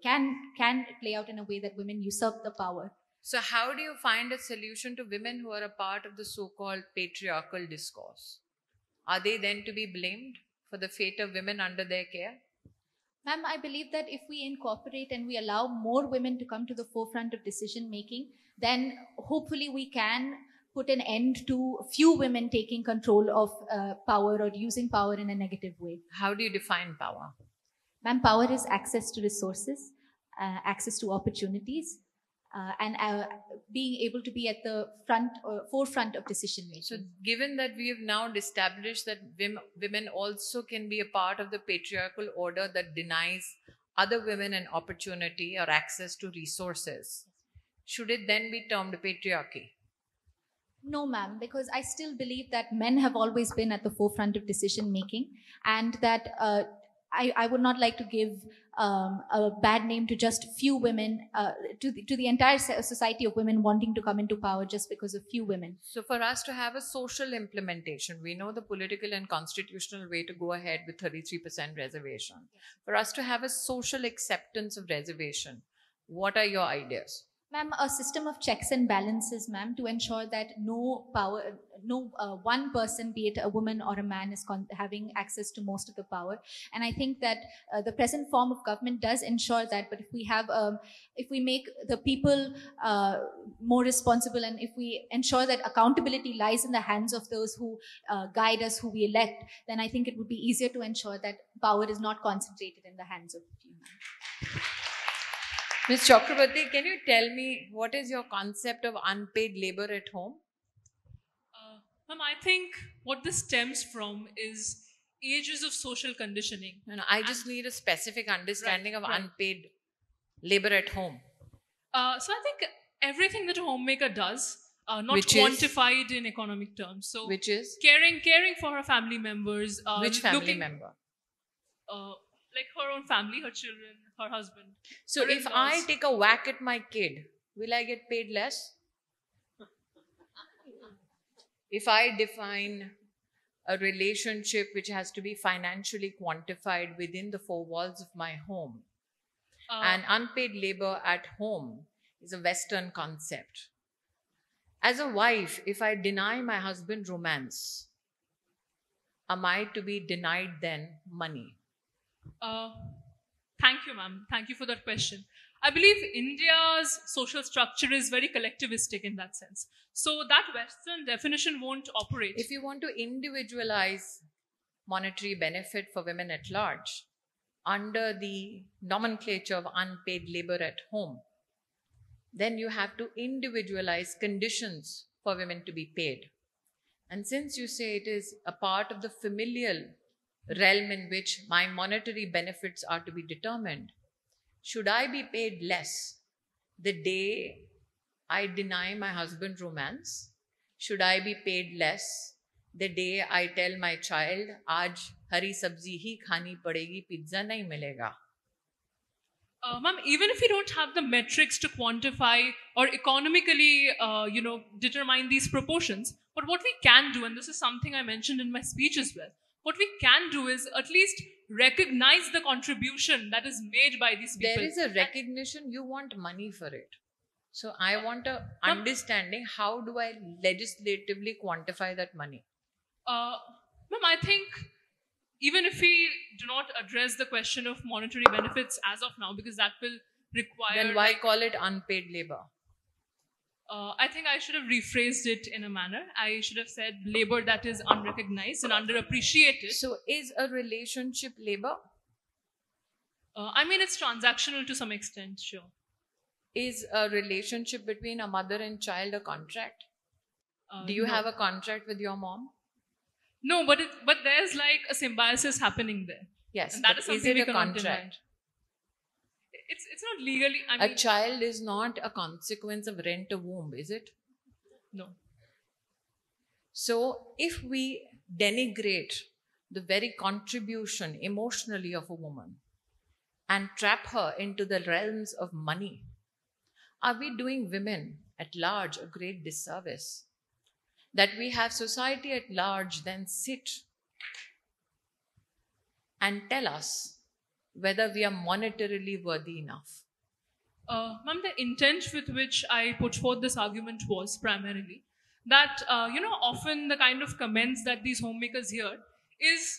can play out in a way that women usurp the power. So how do you find a solution to women who are a part of the so-called patriarchal discourse? Are they then to be blamed for the fate of women under their care? Ma'am, I believe that if we incorporate and we allow more women to come to the forefront of decision making, then hopefully we can put an end to few women taking control of power or using power in a negative way. How do you define power? Ma'am, power is access to resources, access to opportunities, and being able to be at the forefront of decision making. So, given that we have now established that women also can be a part of the patriarchal order that denies other women an opportunity or access to resources, should it then be termed patriarchy? No, ma'am, because I still believe that men have always been at the forefront of decision making, and that I would not like to give a bad name to just few women, to the entire society of women wanting to come into power just because of few women. So for us to have a social implementation, we know the political and constitutional way to go ahead with 33% reservation. For us to have a social acceptance of reservation, what are your ideas? Ma'am, a system of checks and balances, ma'am, to ensure that no one person, be it a woman or a man, is having access to most of the power. And I think that the present form of government does ensure that. But if we make the people more responsible, and if we ensure that accountability lies in the hands of those who guide us, who we elect, then I think it would be easier to ensure that power is not concentrated in the hands of a few men. Ms. Chakrabarti, can you tell me what is your concept of unpaid labor at home? Ma'am, I think what this stems from is ages of social conditioning. No, I just need a specific understanding of unpaid labor at home. So I think everything that a homemaker does, not Which quantified in economic terms. So which is? Caring for her family members. Which family member? Like her own family, her children, her husband. So if I take a whack at my kid, will I get paid less? If I define a relationship which has to be financially quantified within the four walls of my home, and unpaid labor at home is a Western concept. As a wife, if I deny my husband romance, am I to be denied then money? Thank you, ma'am. Thank you for that question. I believe India's social structure is very collectivistic in that sense. So that Western definition won't operate. If you want to individualize monetary benefit for women at large under the nomenclature of unpaid labor at home, then you have to individualize conditions for women to be paid. And since you say it is a part of the familial realm in which my monetary benefits are to be determined, should I be paid less the day I deny my husband romance? Should I be paid less the day I tell my child, aaj hari sabzi hi khani padegi, pizza nahi milega? Ma'am, even if we don't have the metrics to quantify or economically, determine these proportions, but what we can do, and this is something I mentioned in my speech as well, what we can do is at least recognize the contribution that is made by these people. There is a recognition, you want money for it. So I want a understanding, how do I legislatively quantify that money? Ma'am, I think even if we do not address the question of monetary benefits as of now, because that will require... Then why call it unpaid labor? I think I should have rephrased it in a manner. I should have said labor that is unrecognized and underappreciated. So is a relationship labor? I mean, it's transactional to some extent, sure. Is a relationship between a mother and child a contract? Do you have a contract with your mom? No, but there's like a symbiosis happening there. Yes, and that is something we cannot deny. It's not legally. I mean, a child is not a consequence of rent a womb, is it? No. So if we denigrate the very contribution emotionally of a woman and trap her into the realms of money, are we doing women at large a great disservice? That we have society at large then sit and tell us whether we are monetarily worthy enough. Ma'am, the intent with which I put forth this argument was primarily that, often the kind of comments that these homemakers hear is,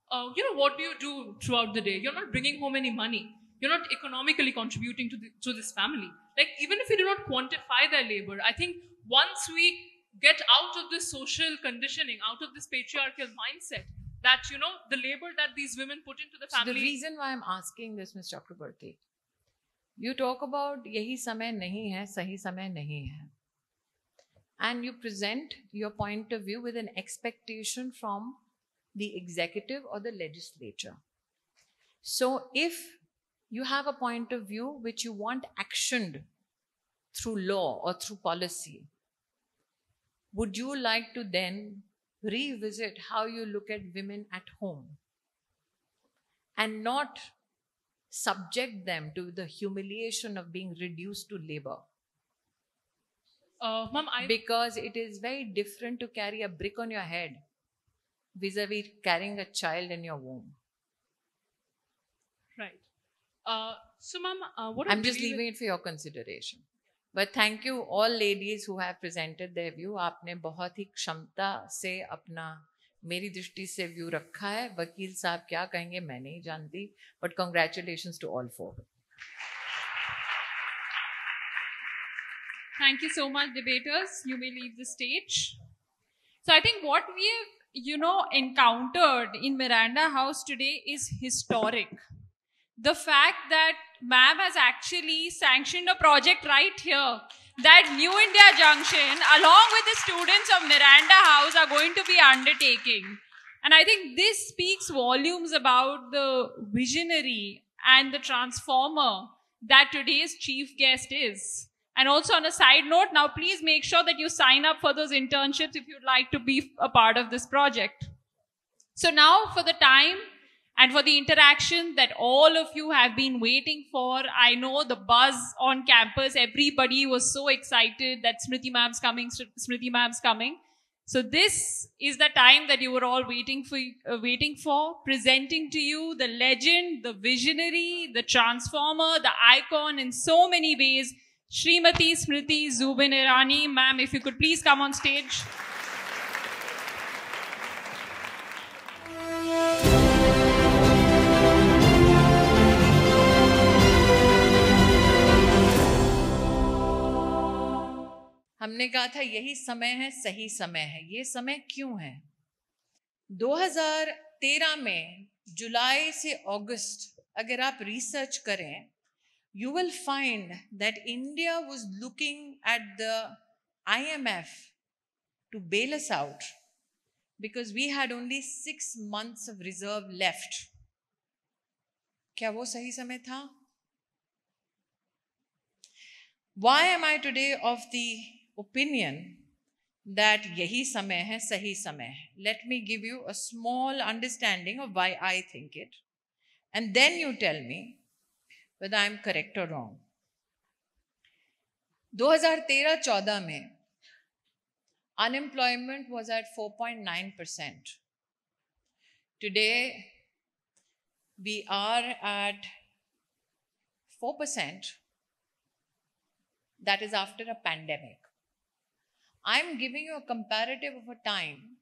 what do you do throughout the day? You're not bringing home any money. You're not economically contributing to this family. Like, even if we do not quantify their labor, I think once we get out of this social conditioning, out of this patriarchal mindset that, the labor that these women put into the family. So the reason why I'm asking this, Ms. Chakraborty, you talk about Yahi Samay Hai, Sahi Samay Hai. And you present your point of view with an expectation from the executive or the legislature. So if you have a point of view which you want actioned through law or through policy, would you like to then revisit how you look at women at home and not subject them to the humiliation of being reduced to labor? Ma'am, Because it is very different to carry a brick on your head vis-a-vis carrying a child in your womb. Right. So, ma'am, what I'm just leaving it for your consideration. But thank you all ladies who have presented their view. आपने बहुत ही क्षमता से अपना मेरी दृष्टि से view रखा है. वकील साहब क्या कहेंगे मैं नहीं जानती. But congratulations to all four. Thank you so much, debaters. You may leave the stage. So I think what we have, encountered in Miranda House today is historic. The fact that ma'am has actually sanctioned a project right here that New India Junction, along with the students of Miranda House, are going to be undertaking. And I think this speaks volumes about the visionary and the transformer that today's chief guest is. And also on a side note, now please make sure that you sign up for those internships if you'd like to be a part of this project. So now for the time and for the interaction that all of you have been waiting for, I know the buzz on campus, everybody was so excited that Smriti ma'am's coming, Smriti ma'am's coming. So this is the time that you were all waiting for, presenting to you the legend, the visionary, the transformer, the icon in so many ways, Srimati Smriti Zubin Irani. Ma'am, if you could please come on stage. हमने कहा था यही समय है, सही समय है. ये समय क्यों है? 2013 में जुलाई से अगस्त अगर आप रिसर्च करें, you will find that India was looking at the IMF to bail us out because we had only 6 months of reserve left. क्या वो सही समय था? Why am I today of the opinion that yahi samay hai, sahi samay hai? Let me give you a small understanding of why I think it. And then you tell me whether I am correct or wrong. 2013-14 में unemployment was at 4.9%. Today, we are at 4%. That is after a pandemic. I am giving you a comparative of a time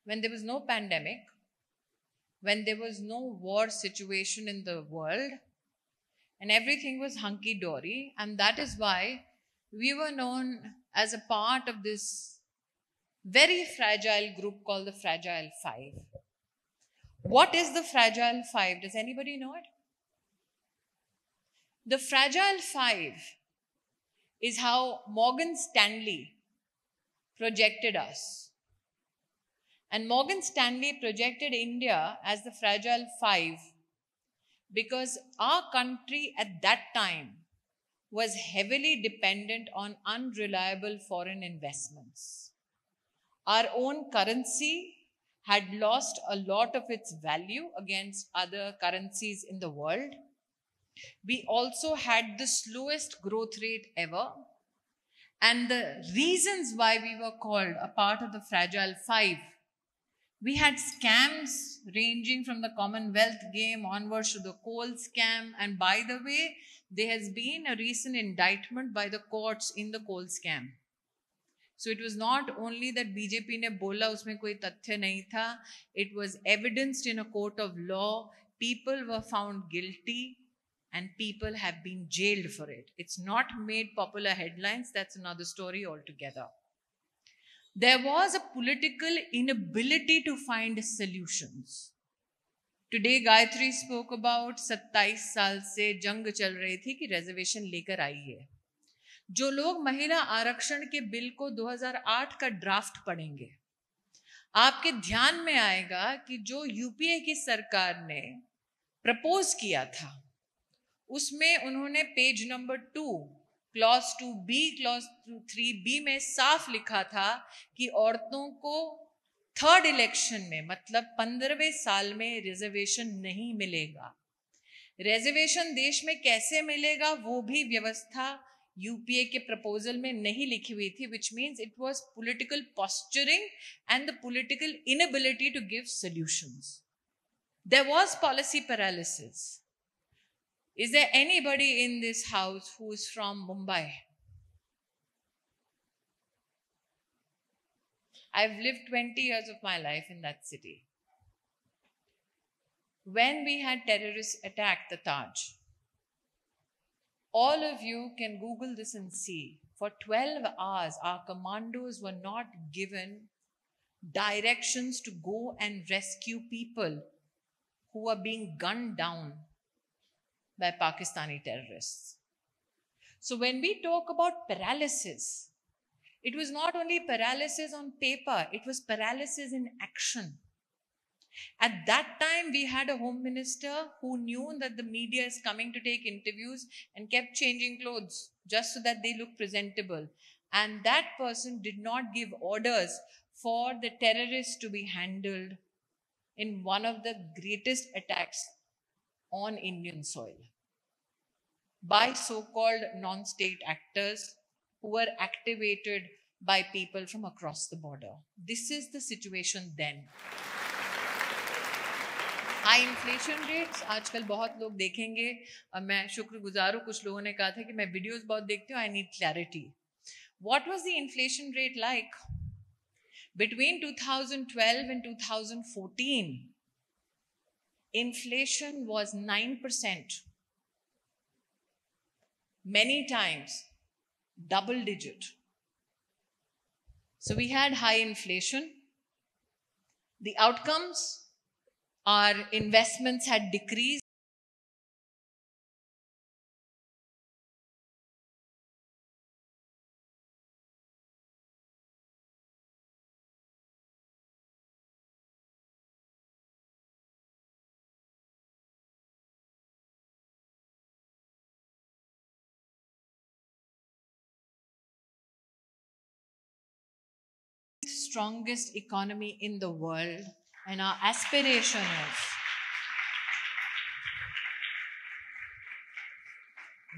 when there was no pandemic, when there was no war situation in the world, and everything was hunky-dory, and that is why we were known as a part of this very fragile group called the Fragile Five. What is the Fragile Five? Does anybody know it? The Fragile Five is how Morgan Stanley projected us. And Morgan Stanley projected India as the Fragile Five because our country at that time was heavily dependent on unreliable foreign investments. Our own currency had lost a lot of its value against other currencies in the world. We also had the slowest growth rate ever. And the reasons why we were called a part of the Fragile Five, we had scams ranging from the Commonwealth game onwards to the coal scam. And by the way, there has been a recent indictment by the courts in the coal scam. So it was not only that BJP ne bola usme koi tathya nahi tha, it was evidenced in a court of law. People were found guilty and people have been jailed for it. It's not made popular headlines. That's another story altogether. There was a political inability to find solutions. Today, Gayatri spoke about 27 साल से जंग चल रही थी कि reservation लेकर आइए. जो लोग महिला आरक्षण के बिल को 2008 का ड्राफ्ट पढ़ेंगे, आपके ध्यान में आएगा कि जो यूपीए की सरकार ने प्रपोज किया था, उसमें उन्होंने page number 2 clause 2B clause 3B में साफ लिखा था कि औरतों को थर्ड इलेक्शन में, मतलब 15वें साल में रिजर्वेशन नहीं मिलेगा. रिजर्वेशन देश में कैसे मिलेगा वो भी व्यवस्था यूपीए के प्रपोजल में नहीं लिखी हुई थी, which means it was political posturing and the political inability to give solutions. There was policy paralysis. Is there anybody in this house who is from Mumbai? I've lived 20 years of my life in that city. When we had terrorists attack the Taj, all of you can Google this and see. For 12 hours, our commandos were not given directions to go and rescue people who were being gunned down by Pakistani terrorists. So when we talk about paralysis, it was not only paralysis on paper, it was paralysis in action. At that time, we had a home minister who knew that the media is coming to take interviews and kept changing clothes just so that they look presentable. And that person did not give orders for the terrorists to be handled in one of the greatest attacks on Indian soil by so-called non-state actors who were activated by people from across the border. This is the situation then. High inflation rates आजकल बहुत लोग देखेंगे. मैं शुक्रगुजार हूँ, कुछ लोगों ने कहा था कि मैं वीडियोस बहुत देखती हूँ, I need clarity. What was the inflation rate like between 2012 and 2014? Inflation was 9%. Many times double digit. So we had high inflation. The outcomes, our investments had decreased. Strongest economy in the world, and our aspiration is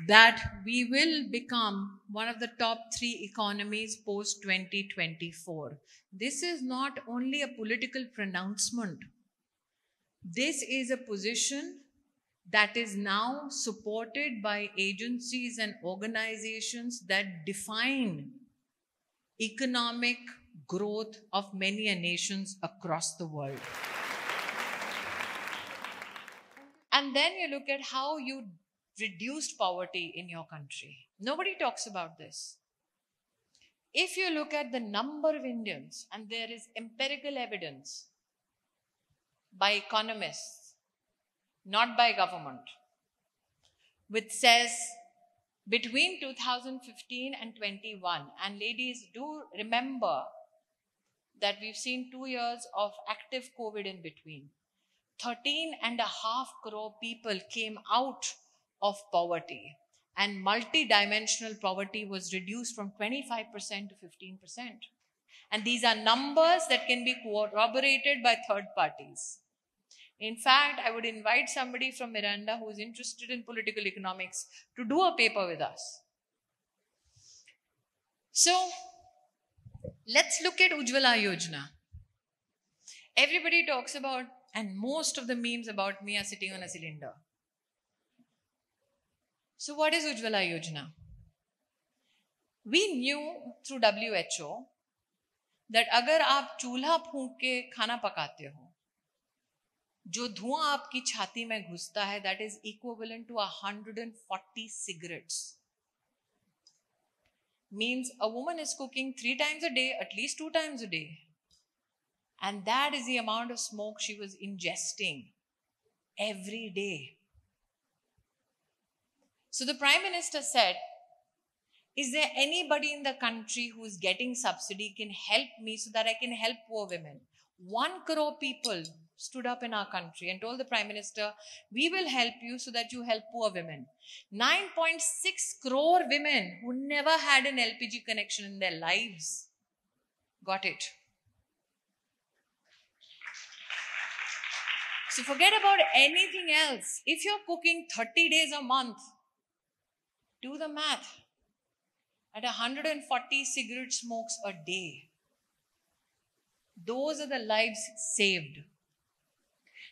that we will become one of the top 3 economies post 2024. This is not only a political pronouncement. This is a position that is now supported by agencies and organizations that define economic growth of many nations across the world. And then you look at how you reduced poverty in your country. Nobody talks about this. If you look at the number of Indians, and there is empirical evidence by economists, not by government, which says between 2015 and 21, and ladies, do remember that we've seen 2 years of active COVID in between. 13.5 crore people came out of poverty, and multi-dimensional poverty was reduced from 25% to 15%. And these are numbers that can be corroborated by third parties. In fact, I would invite somebody from Miranda who is interested in political economics to do a paper with us. So, let's look at Ujjwala Yojana. Everybody talks about, and most of the memes about me are sitting on a cylinder. So what is Ujjwala Yojana? We knew through WHO that अगर आप चूल्हा फूंक के खाना पकाते हो, जो धुआं आपकी छाती में घुसता है, that is equivalent to 140 cigarettes. means a woman is cooking 3 times a day, at least 2 times a day. And that is the amount of smoke she was ingesting every day. So the Prime Minister said, is there anybody in the country who is getting subsidy can help me so that I can help poor women? 1 crore people stood up in our country and told the Prime Minister, we will help you so that you help poor women. 9.6 crore women who never had an LPG connection in their lives got it. So forget about anything else. If you're cooking 30 days a month, do the math. At 140 cigarette smokes a day, those are the lives saved.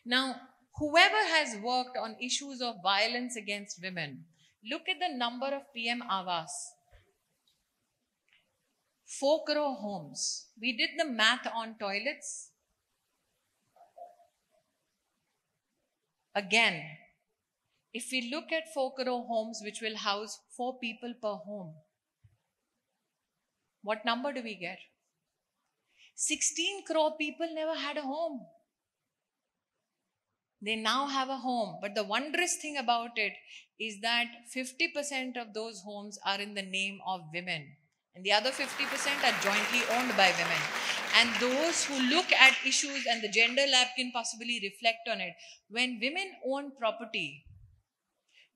Now, whoever has worked on issues of violence against women, look at the number of PM Awas. 4 crore homes. We did the math on toilets. Again, if we look at 4 crore homes which will house 4 people per home, what number do we get? 16 crore people never had a home. They now have a home. But the wondrous thing about it is that 50% of those homes are in the name of women. And the other 50% are jointly owned by women. And those who look at issues, and the Gender Lab can possibly reflect on it, when women own property,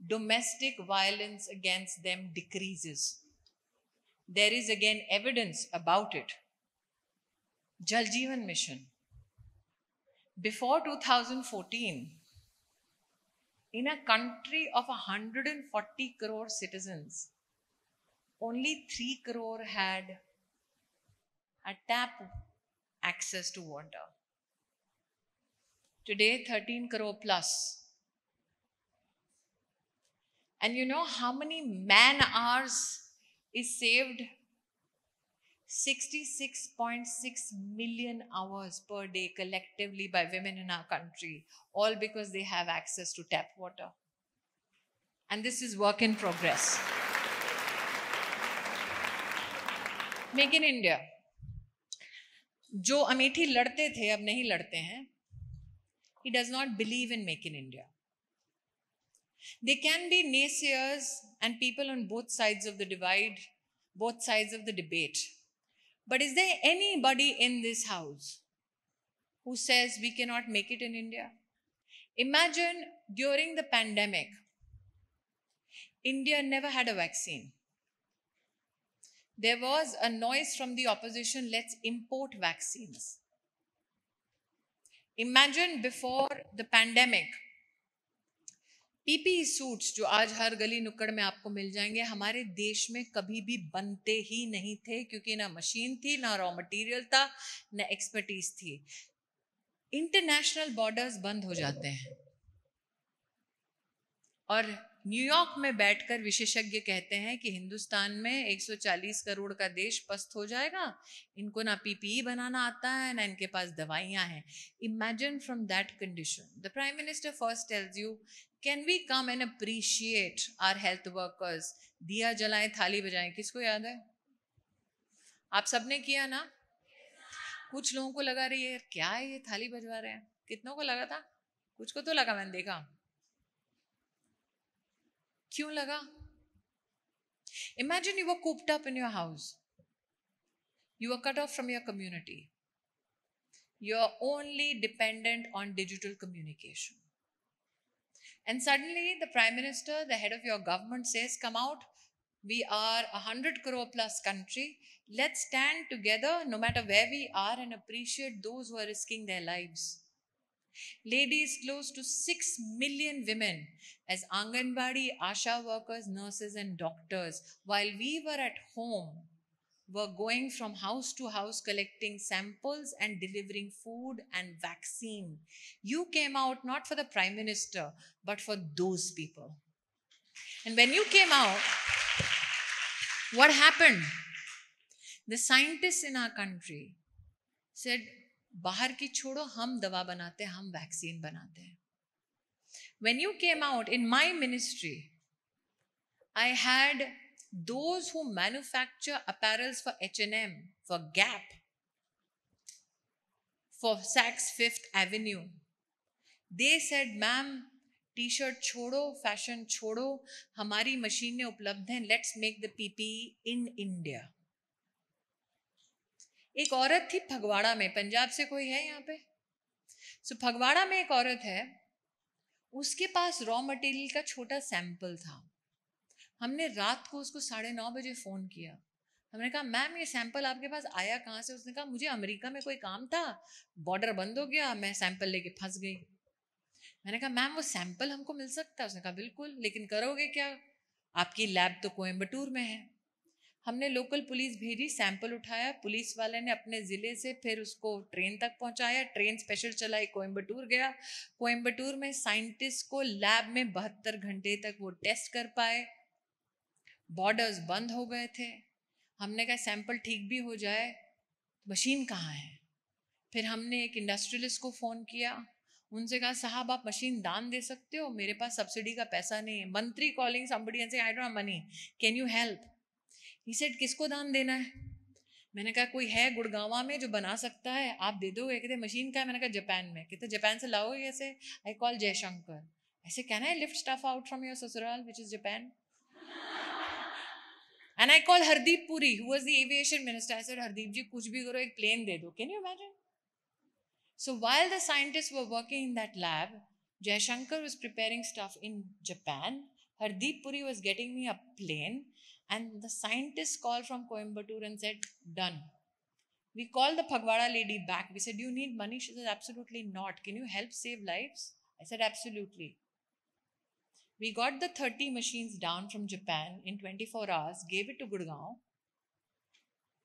domestic violence against them decreases. There is again evidence about it. Jal Jeevan Mission. Before 2014, in a country of 140 crore citizens, only 3 crore had a tap access to water. Today, 13 crore plus. And you know how many man hours is saved? 66.6 million hours per day collectively by women in our country, all because they have access to tap water. And this is work in progress. Make in India. जो अमेठी लड़ते थे अब नहीं लड़ते हैं. He does not believe in Make in India. There can be naysayers and people on both sides of the divide, both sides of the debate. But is there anybody in this house who says we cannot make it in India? Imagine during the pandemic, India never had a vaccine. There was a noise from the opposition, let's import vaccines. Imagine before the pandemic, PPE suits जो आज हर गली नुक्कड़ में आपको मिल जाएंगे, हमारे देश में कभी भी बनते ही नहीं थे, क्योंकि ना मशीन थी, ना रॉ मटेरियल था, ना एक्सपर्टीज थी. इंटरनेशनल बॉर्डर्स बंद हो जाते हैं और न्यूयॉर्क में बैठकर विशेषज्ञ कहते हैं कि हिंदुस्तान में 140 करोड़ का देश पस्त हो जाएगा, इनको ना पीपीई बनाना आता है, ना इनके पास दवाइयां हैं. Imagine from that condition, the prime minister first tells you, can we come and appreciate our health workers. दिया जलाएं, थाली बजाएं, किसको याद है? आप सबने किया ना? कुछ लोगों को लगा रही है क्या है ये थाली बजवा रहे हैं. कितनों को लगा था? कुछ को तो लगा, मैंने देखा. क्यों लगा? Imagine you were cooped up in your house. You were cut off from your community. You're only dependent on digital communication. And suddenly the Prime Minister, the head of your government says, come out, we are 100 crore plus country. Let's stand together no matter where we are and appreciate those who are risking their lives. Ladies, close to 6 million women as Anganwadi, Asha workers, nurses and doctors, while we were at home, were going from house to house collecting samples and delivering food and vaccine. You came out not for the Prime Minister, but for those people. And when you came out, what happened? The scientists in our country said, बाहर की छोड़ो, हम दवा बनाते हैं, हम vaccine बनाते हैं. When you came out, in my ministry, I had those who manufacture apparels for H&M, for Gap, for Saks Fifth Avenue, they said, ma'am, T-shirt छोड़ो, फैशन छोड़ो, हमारी मशीनें उपलब्ध हैं, let's make the PPE in India. एक औरत थी फगवाड़ा में, पंजाब से कोई है यहाँ पे? सो फगवाड़ा में एक औरत है, उसके पास रॉ मटेरियल का छोटा सैंपल था. हमने रात को उसको 9:30 बजे फोन किया. हमने कहा मैम ये सैंपल आपके पास आया कहाँ से? उसने कहा मुझे अमेरिका में कोई काम था, बॉर्डर बंद हो गया, मैं सैंपल लेके फंस गई. मैंने कहा मैम वो सैंपल हमको मिल सकता है? उसने कहा बिल्कुल, लेकिन करोगे क्या? आपकी लैब तो कोयम्बटूर में है. हमने लोकल पुलिस भेजी, सैंपल उठाया, पुलिस वाले ने अपने ज़िले से फिर उसको ट्रेन तक पहुंचाया, ट्रेन स्पेशल चलाई, कोयम्बटूर गया. कोयम्बटूर में साइंटिस्ट को लैब में 72 घंटे तक वो टेस्ट कर पाए. बॉर्डर्स बंद हो गए थे. हमने कहा सैंपल ठीक भी हो जाए, मशीन कहाँ है? फिर हमने एक इंडस्ट्रियलिस्ट को फ़ोन किया, उनसे कहा साहब आप मशीन दान दे सकते हो, मेरे पास सब्सिडी का पैसा नहीं है. मंत्री calling somebody and saying I don't have money, can you help? He said किसको दान देना है? मैंने कहा कोई है गुड़गांवा में जो बना सकता है, आप दे दोगे? कहते मशीन का है. मैंने कहा जापान में. कहते जापान से लाओगे कैसे? I call Jaishankar. ऐसे can I lift stuff out from your ससुराल which is Japan? And I call Hardeep Puri, who was the aviation minister. I said, Hardeep ji, कुछ भी करो, एक plane दे दो. Can you imagine? So while the scientists were working in that lab, Jaishankar was preparing stuff in Japan. Hardeep Puri was getting me a plane, and the scientists called from Coimbatore and said, done. We called the Phagwada lady back. We said, do you need money? She said, absolutely not. Can you help save lives? I said, absolutely. We got the 30 machines down from Japan in 24 hours, gave it to Gurgaon.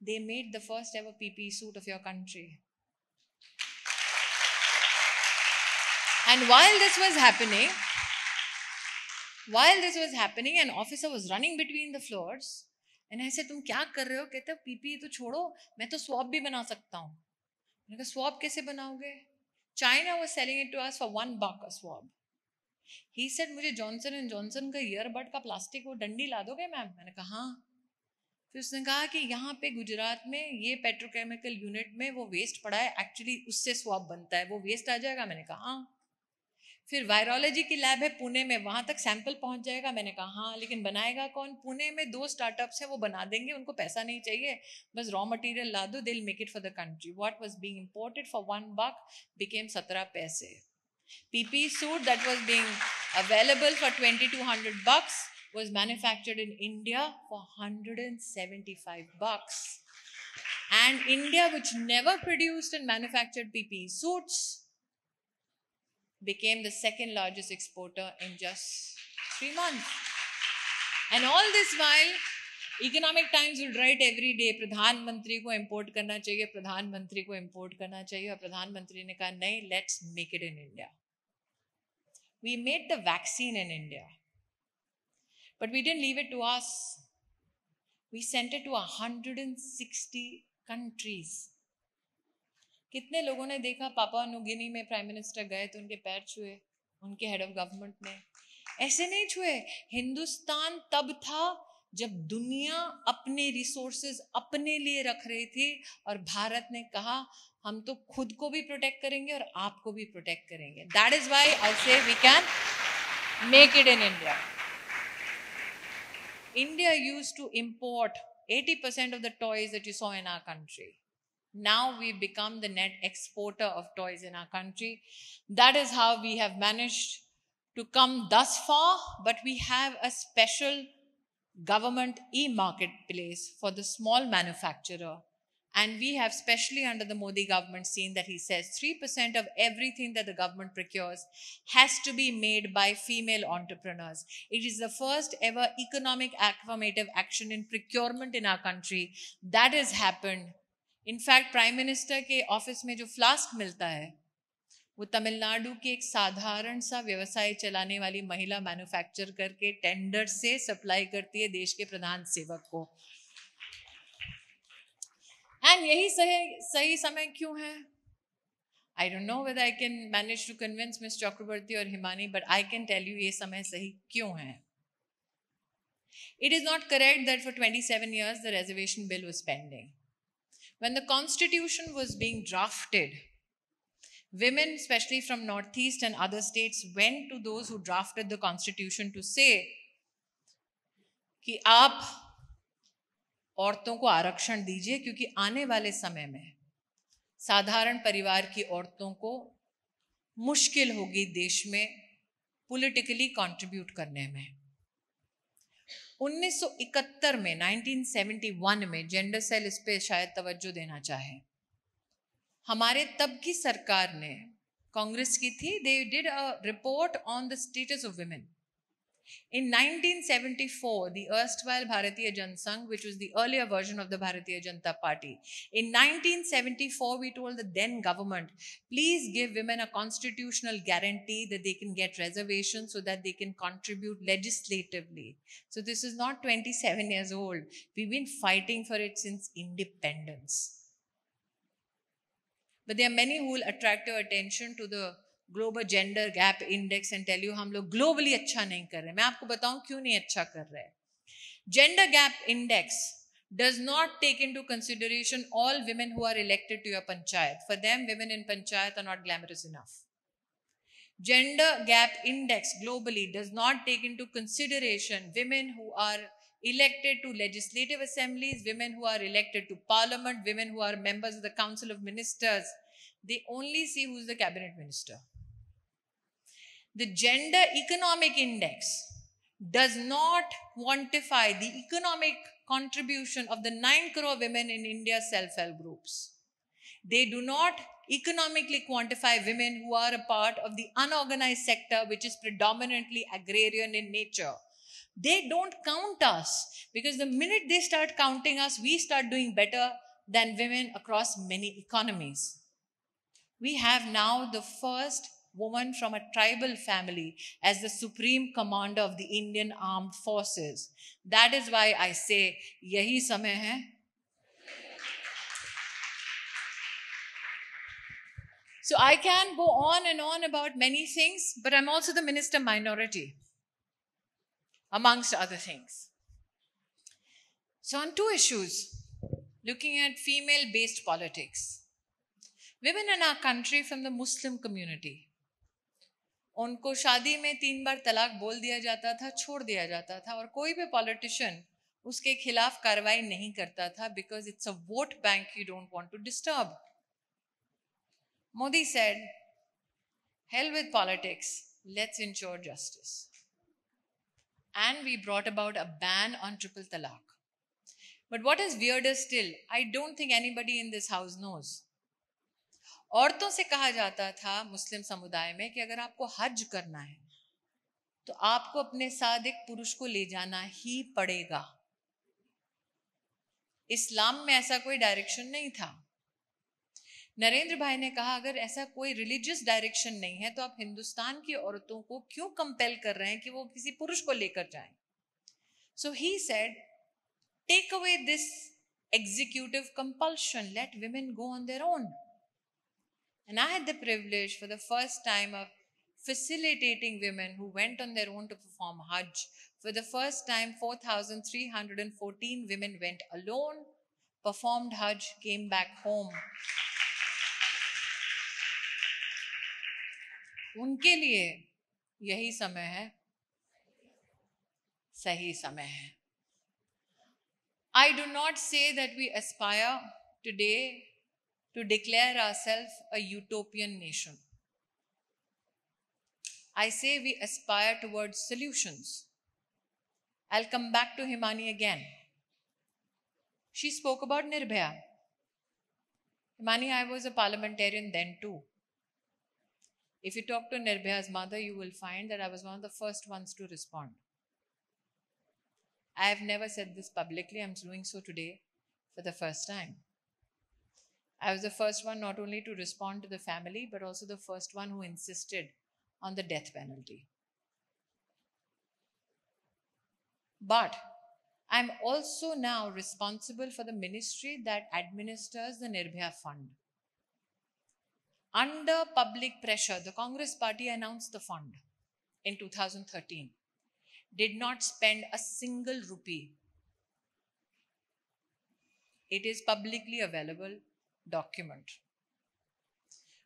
They made the first ever PPE suit of your country. And while this was happening, an officer was running between the floors. And I said, तुम क्या कर रहे हो? कहते PPE तो छोड़ो, मैं तो swab भी बना सकता हूँ. मैंने कहा swab कैसे बनाओगे? China was selling it to us for $1 a swab. He said, मुझे Johnson & Johnson का ईयरबड का प्लास्टिक वो डंडी ला दोगे मैम? मैंने कहा हाँ. फिर उसने कहा कि यहाँ पे गुजरात में ये पेट्रोकेमिकल यूनिट में वो वेस्ट पड़ा है, एक्चुअली उससे स्वैब बनता है, वो वेस्ट आ जाएगा? मैंने कहा हाँ. फिर वायरोलॉजी की लैब है पुणे में, वहां तक सैंपल पहुंच जाएगा? मैंने कहा हाँ, लेकिन बनाएगा कौन? पुणे में 2 स्टार्टअप्स हैं, वो बना देंगे, उनको पैसा नहीं चाहिए, बस रॉ मटेरियल ला दो, they'll make it for the country. What was being imported for $1 became 17 paise. PPE suit that was being available for $2,200 was manufactured in India for $175. And India, which never produced and manufactured PPE suits, became the second largest exporter in just 3 months. And all this while, Economic Times would write every day, प्रधानमंत्री को import करना चाहिए, प्रधानमंत्री को import करना चाहिए, और प्रधानमंत्री ने कहा नहीं, let's make it in India. We made the vaccine in India. But we didn't leave it to us. We sent it to 160 countries. कितने लोगों ने देखा पापुआ न्यू गिनी में प्राइम मिनिस्टर गए तो उनके पैर छुए, उनके हेड ऑफ गवर्नमेंट ने? ऐसे नहीं छुए. हिंदुस्तान तब था जब दुनिया अपने रिसोर्सेज अपने लिए रख रही थी, और भारत ने कहा हम तो खुद को भी प्रोटेक्ट करेंगे और आपको भी प्रोटेक्ट करेंगे. That is why I say we can make it in India. India used to import 80% of the toys that you saw in our country. Now we've become the net exporter of toys in our country. That is how we have managed to come thus far, but we have a special government e-marketplace for the small manufacturer. And we have, especially under the Modi government, seen that he says 3% of everything that the government procures has to be made by female entrepreneurs. It is the first ever economic affirmative action in procurement in our country. That has happened. In fact, Prime Minister के office में जो flask मिलता है, वो तमिलनाडु की एक साधारण सा व्यवसाय चलाने वाली महिला मैन्युफैक्चर करके टेंडर से सप्लाई करती है देश के प्रधान सेवक को. एंड यही सही समय क्यों है? I don't know whether I can manage to convince Ms. Chakraborty or Himani, but I can tell you ये समय सही क्यों है. It is not correct that for 27 years the reservation bill was pending. When the constitution was being drafted, women, especially from Northeast and other states, went to those who drafted the constitution to say कि आप औरतों को आरक्षण दीजिए, क्योंकि आने वाले समय में साधारण परिवार की औरतों को मुश्किल होगी देश में पॉलिटिकली कंट्रीब्यूट करने में। 1971 में 1971 में जेंडर सेल इस पे शायद तवज्जो देना चाहे। हमारे तब की सरकार ने, कांग्रेस की थी, they did a report on the status of women. In 1974, the erstwhile Bharatiya Janasangh, which was the earlier version of the Bharatiya Janata Party, in 1974 we told the then government, please give women a constitutional guarantee that they can get reservations so that they can contribute legislatively. So this is not 27 years old. We've been fighting for it since independence. But there are many who will attract your attention to the global gender gap index and tell you हम लोग globally अच्छा नहीं कर रहे। मैं आपको बताऊं क्यों नहीं अच्छा कर रहे। Gender gap index does not take into consideration all women who are elected to your panchayat. For them, women in panchayat are not glamorous enough. Gender gap index globally does not take into consideration women who are elected to legislative assemblies, women who are elected to parliament, women who are members of the council of ministers. They only see who's the cabinet minister. The gender economic index does not quantify the economic contribution of the 9 crore women in India's self-help groups. They do not economically quantify women who are a part of the unorganized sector, which is predominantly agrarian in nature. They don't count us, because the minute they start counting us, we start doing better than women across many economies. We have now the first woman from a tribal family as the supreme commander of the Indian Armed Forces. That is why I say, Yahi Samay Hai. So I can go on and on about many things, but I'm also the minister minority, amongst other things. So on two issues, looking at female-based politics. Women in our country from the Muslim community, उनको शादी में 3 बार तलाक बोल दिया जाता था, छोड़ दिया जाता था, और कोई भी पॉलिटिशियन उसके खिलाफ कार्रवाई नहीं करता था, because it's a vote bank you don't want to disturb. Modi said, hell with politics, let's ensure justice. And we brought about a ban on triple talaq. But what is weirder still, I don't think anybody in this house knows. औरतों से कहा जाता था मुस्लिम समुदाय में कि अगर आपको हज करना है तो आपको अपने साथ एक पुरुष को ले जाना ही पड़ेगा। इस्लाम में ऐसा कोई डायरेक्शन नहीं था। नरेंद्र भाई ने कहा अगर ऐसा कोई रिलीजियस डायरेक्शन नहीं है तो आप हिंदुस्तान की औरतों को क्यों कंपेल कर रहे हैं कि वो किसी पुरुष को लेकर जाएं? So he said, take away this executive compulsion, let women go on their own. And I had the privilege for the first time of facilitating women who went on their own to perform Hajj. For the first time, 4,314 women went alone, performed Hajj, came back home. उनके लिए यही समय है, सही समय है. I do not say that we aspire today to declare ourselves a utopian nation. I say we aspire towards solutions. I'll come back to Himani again. She spoke about Nirbhaya. Himani, I was a parliamentarian then too. If you talk to Nirbhaya's mother, you will find that I was one of the first ones to respond. I have never said this publicly. I'm doing so today for the first time. I was the first one not only to respond to the family, but also the first one who insisted on the death penalty. But I'm also now responsible for the ministry that administers the Nirbhaya Fund. Under public pressure, the Congress party announced the fund in 2013. did not spend a single rupee. It is publicly available document.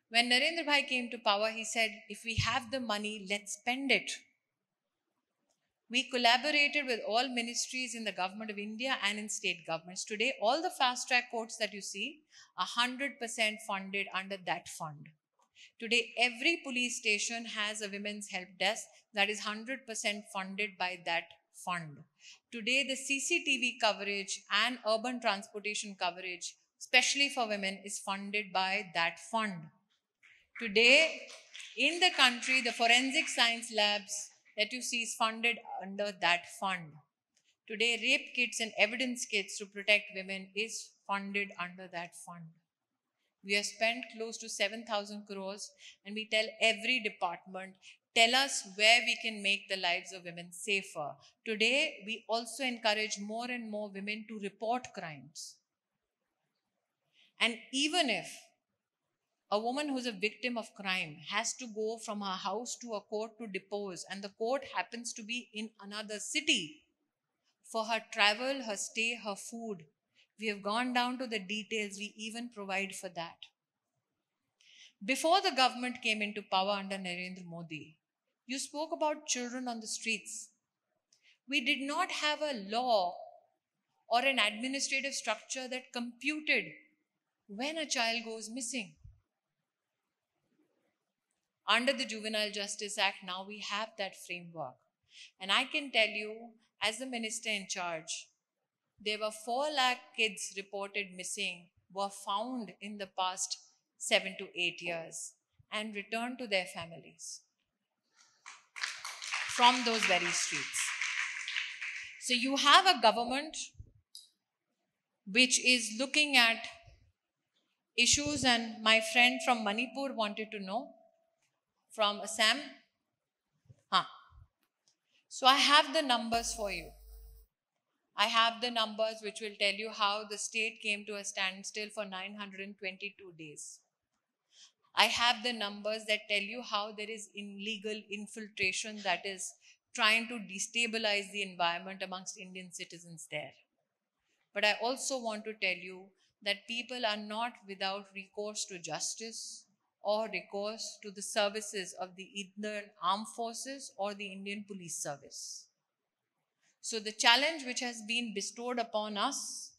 When Narendra Bhai came to power, he said, if we have the money, let's spend it. We collaborated with all ministries in the government of India and in state governments. Today, all the fast-track courts that you see are 100% funded under that fund. Today, every police station has a women's help desk that is 100% funded by that fund. Today, the CCTV coverage and urban transportation coverage, especially for women, is funded by that fund. Today, in the country, the forensic science labs that you see is funded under that fund. Today, rape kits and evidence kits to protect women is funded under that fund. We have spent close to 7,000 crores, and we tell every department, tell us where we can make the lives of women safer. Today, we also encourage more and more women to report crimes. And even if a woman who's a victim of crime has to go from her house to a court to depose, and the court happens to be in another city, for her travel, her stay, her food, we have gone down to the details. We even provide for that. Before the government came into power under Narendra Modi, you spoke about children on the streets. We did not have a law or an administrative structure that computed when a child goes missing. Under the Juvenile Justice Act, now we have that framework. And I can tell you, as the minister in charge, there were 4 lakh kids reported missing, were found in the past 7 to 8 years and returned to their families from those very streets. So you have a government which is looking at issues, and my friend from Manipur wanted to know, from Assam. So I have the numbers for you. I have the numbers which will tell you how the state came to a standstill for 922 days. I have the numbers that tell you how there is illegal infiltration that is trying to destabilize the environment amongst Indian citizens there. But I also want to tell you that people are not without recourse to justice or recourse to the services of the Indian Armed Forces or the Indian Police Service. So the challenge which has been bestowed upon us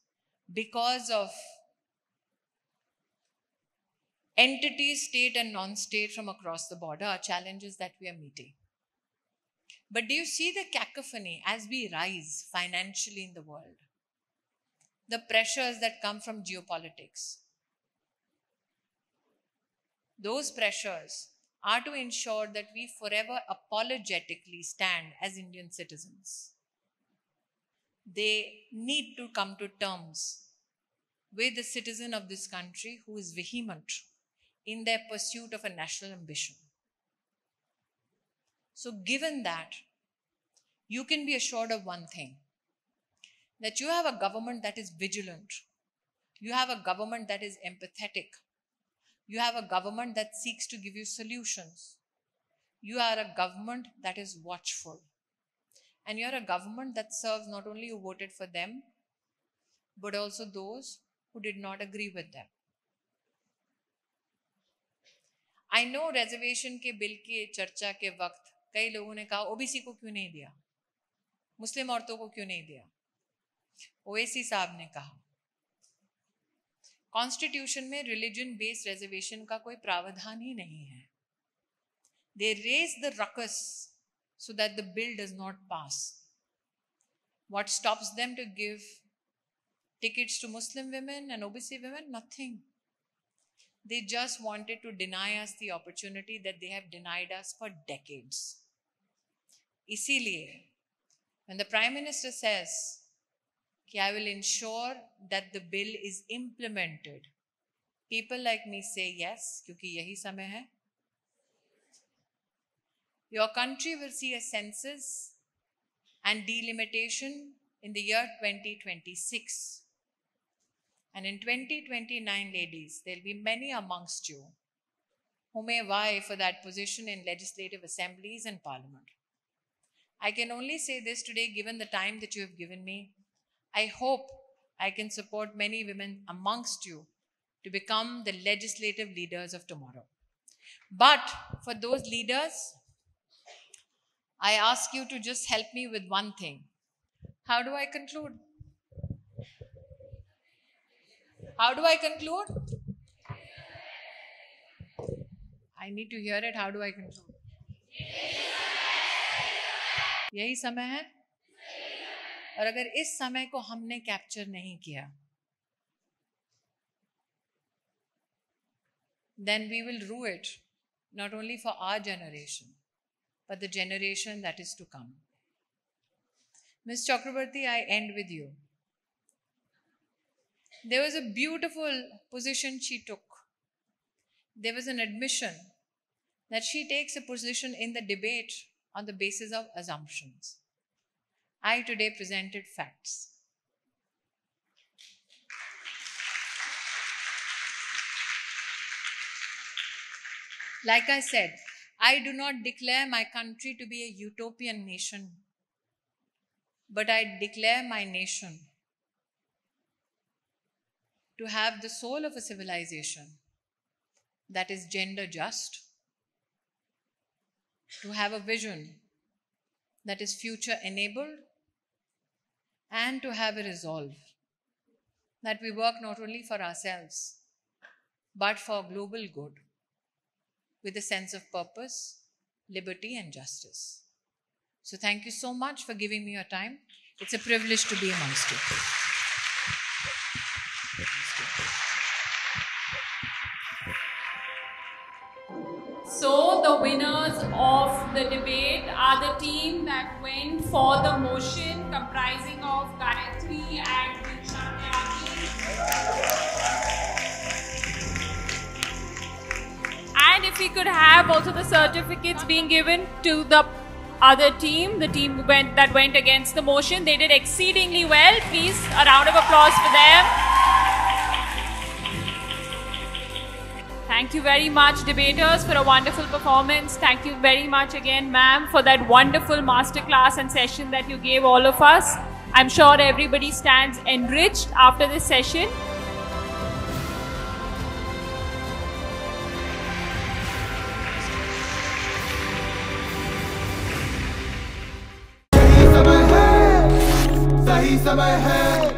because of entities, state and non-state from across the border, are challenges that we are meeting. But do you see the cacophony as we rise financially in the world? The pressures that come from geopolitics. Those pressures are to ensure that we forever apologetically stand as Indian citizens. They need to come to terms with the citizen of this country who is vehement in their pursuit of a national ambition. So given that, you can be assured of one thing, that you have a government that is vigilant. You have a government that is empathetic. You have a government that seeks to give you solutions. You are a government that is watchful. And you are a government that serves not only who voted for them, but also those who did not agree with them. I know reservation के bill की चर्चा के वक्त कई लोगों ने कहा OBC को क्यों नहीं दिया, मुस्लिम औरतों को क्यों नहीं दिया. ओवैसी साहब ने कहा कॉन्स्टिट्यूशन में रिलीजन बेस्ड रिजर्वेशन का कोई प्रावधान ही नहीं है. They raise the ruckus so that the bill does not pass. What stops them to give tickets to Muslim women and OBC women? Nothing. They just wanted to deny us the opportunity that they have denied us for decades. इसीलिए, when the Prime Minister says, I will ensure that the bill is implemented, people like me say yes, क्योंकि यही समय है. Your country will see a census and delimitation in the year 2026. And in 2029, ladies, there will be many amongst you who may vie for that position in legislative assemblies and parliament. I can only say this today, given the time that you have given me. I hope I can support many women amongst you to become the legislative leaders of tomorrow. But for those leaders, I ask you to just help me with one thing. How do I conclude? How do I conclude? I need to hear it. How do I conclude? यही समय है. और अगर इस समय को हमने capture नहीं किया, then we will rue it, not only for our generation, but the generation that is to come. Ms. Chakraborty, I end with you. There was a beautiful position she took. There was an admission that she takes a position in the debate on the basis of assumptions. I today presented facts. Like I said, I do not declare my country to be a utopian nation, but I declare my nation to have the soul of a civilization that is gender just, to have a vision that is future enabled, and to have a resolve that we work not only for ourselves, but for global good, with a sense of purpose, liberty, and justice. So thank you so much for giving me your time. It's a privilege to be amongst you. So the winners of the debate are the team that went for the motion, comprising of Gayatri and Yahi. And if we could have also the certificates being given to the other team, the team that went against the motion. They did exceedingly well. Please, a round of applause for them. Thank you very much, debaters, for a wonderful performance. Thank you very much again, ma'am, for that wonderful masterclass and session that you gave all of us. I'm sure everybody stands enriched after this session. सही समय है